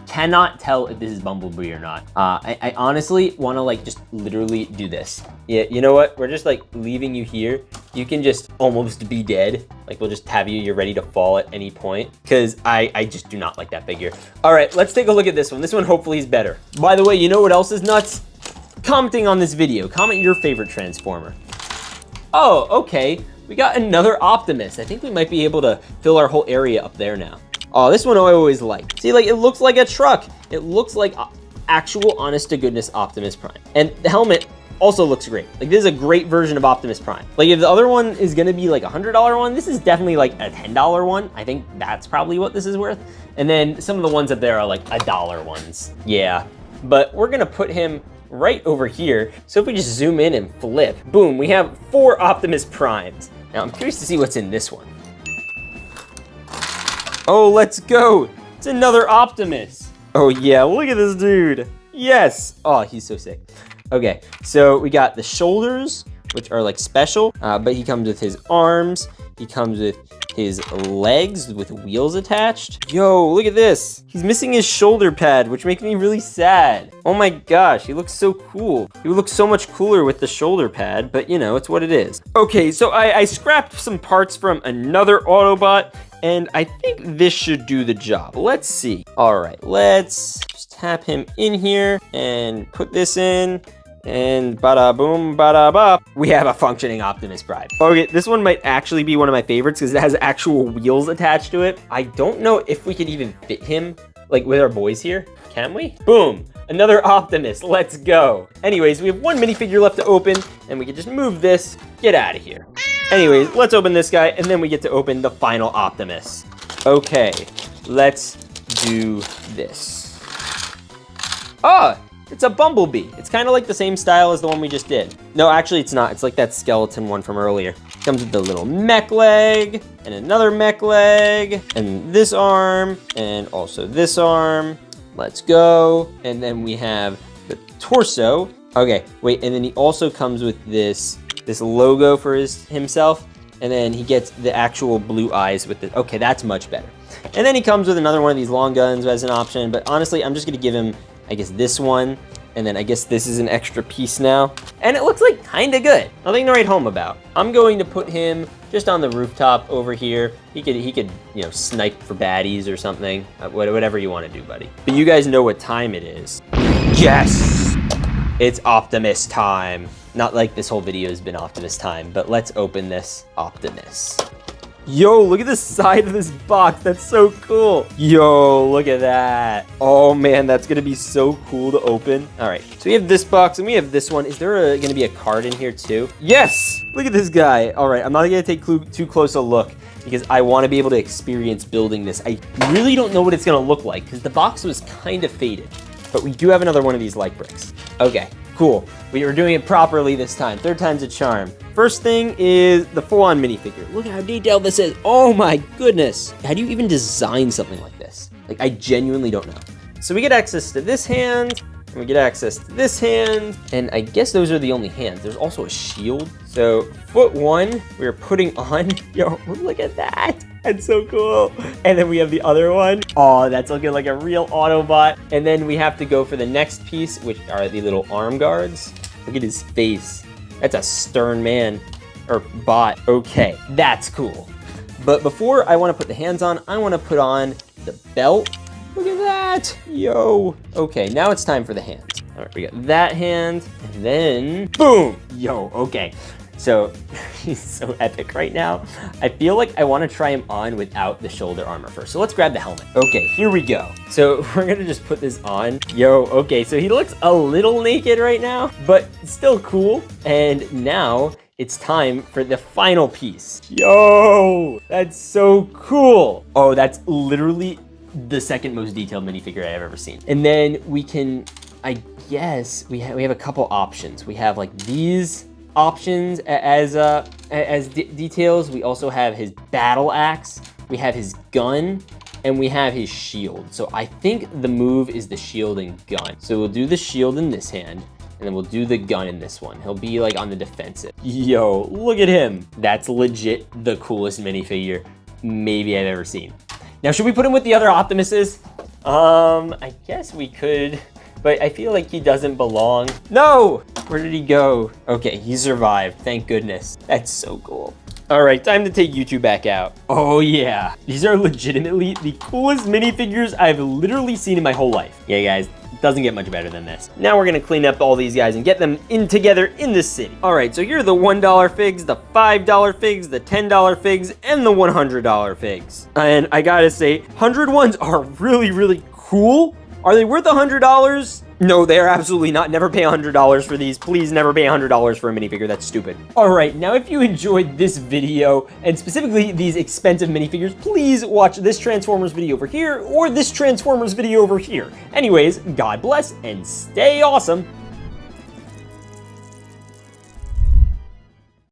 cannot tell if this is Bumblebee or not. I honestly want to like just literally do this. Yeah, you know what? We're just like leaving you here. You can just almost be dead. Like we'll just have you. You're ready to fall at any point. Because I just do not like that figure. All right, let's take a look at this one. This one hopefully is better. By the way, you know what else is nuts? Commenting on this video. Comment your favorite Transformer. Oh, okay. We got another Optimus. I think we might be able to fill our whole area up there now. Oh, this one I always like. See, like it looks like a truck. It looks like actual honest to goodness Optimus Prime. And the helmet also looks great. Like this is a great version of Optimus Prime. Like if the other one is gonna be like a $100 one, this is definitely like a $10 one. I think that's probably what this is worth. And then some of the ones up there are like $1 ones. Yeah, but we're gonna put him right over here. So if we just zoom in and flip, boom, we have 4 Optimus Primes. Now I'm curious to see what's in this one. Oh, let's go. It's another Optimus. Oh yeah, look at this dude. Yes. Oh, he's so sick. Okay, so we got the shoulders, which are like special, but he comes with his arms. He comes with his legs with wheels attached. Yo, look at this. He's missing his shoulder pad, which makes me really sad. Oh my gosh, he looks so cool. He would look so much cooler with the shoulder pad, but you know, it's what it is. Okay, so I scrapped some parts from another Autobot, and I think this should do the job. Let's see. All right, let's just tap him in here and put this in. And bada boom, bada bop, we have a functioning Optimus Prime. Okay, this one might actually be one of my favorites because it has actual wheels attached to it. I don't know if we could even fit him like with our boys here. Can we? Boom, another Optimus, let's go. Anyways, we have 1 minifigure left to open and we can just move this, get out of here. Anyways, let's open this guy and then we get to open the final Optimus. Okay, let's do this. Oh! It's a Bumblebee. It's kind of like the same style as the one we just did. No, actually it's not. It's like that skeleton one from earlier. It comes with the little mech leg, and another mech leg, and this arm, and also this arm. Let's go. And then we have the torso. Okay, wait, and then he also comes with this logo for himself, and then he gets the actual blue eyes with the, okay, that's much better. And then he comes with another one of these long guns as an option, but honestly, I'm just gonna give him, I guess this one, and then I guess this is an extra piece now. And it looks like kinda good. Nothing to write home about. I'm going to put him just on the rooftop over here. He could, you know, snipe for baddies or something. Whatever you wanna do, buddy. But you guys know what time it is. Yes! It's Optimus time. Not like this whole video has been Optimus time, but let's open this Optimus. Yo, look at the side of this box. That's so cool. Yo, look at that. Oh man, that's gonna be so cool to open. All right, so we have this box and we have this one. Is there gonna be a card in here too? Yes, look at this guy. All right, I'm not gonna take too close a look because I wanna be able to experience building this. I really don't know what it's gonna look like because the box was kind of faded, but we do have another one of these light bricks. Okay, cool. We were doing it properly this time. 3rd time's a charm. First thing is the full-on minifigure. Look at how detailed this is. Oh my goodness. How do you even design something like this? Like, I genuinely don't know. So we get access to this hand, and we get access to this hand, and I guess those are the only hands. There's also a shield. So foot 1, we're putting on. Yo, look at that. That's so cool. And then we have the other one. Oh, that's looking like a real Autobot. And then we have to go for the next piece, which are the little arm guards. Look at his face. That's a stern man, or bot. Okay, that's cool. But before I want to put the hands on, I want to put on the belt. Look at that. Yo. Okay, now it's time for the hands. All right, we got that hand, and then boom. Yo, okay. So he's so epic right now. I feel like I want to try him on without the shoulder armor first. So let's grab the helmet. Okay, here we go. So we're gonna just put this on. Yo, okay, so he looks a little naked right now, but still cool. And now it's time for the final piece. Yo, that's so cool. Oh, that's literally the 2nd most detailed minifigure I've ever seen. And then we can, I guess, we have a couple options. We have like these options as details. We also have his battle axe, we have his gun, and we have his shield. So I think the move is the shield and gun. So we'll do the shield in this hand, And then we'll do the gun in this one. He'll be like on the defensive. Yo, look at him. That's legit the coolest minifigure maybe I've ever seen. Now, should we put him with the other Optimuses? I guess we could, but I feel like he doesn't belong. No! Where did he go? Okay, he survived, thank goodness. That's so cool. All right, time to take you two back out. Oh yeah, these are legitimately the coolest minifigures I've literally seen in my whole life. Yeah, guys, it doesn't get much better than this. Now we're gonna clean up all these guys and get them in together in the city. All right, so here are the $1 figs, the $5 figs, the $10 figs, and the $100 figs. And I gotta say, 100 ones are really, really cool. Are they worth $100? No, they are absolutely not. Never pay $100 for these. Please never pay $100 for a minifigure. That's stupid. All right, now if you enjoyed this video, and specifically these expensive minifigures, please watch this Transformers video over here, or this Transformers video over here. Anyways, God bless, and stay awesome.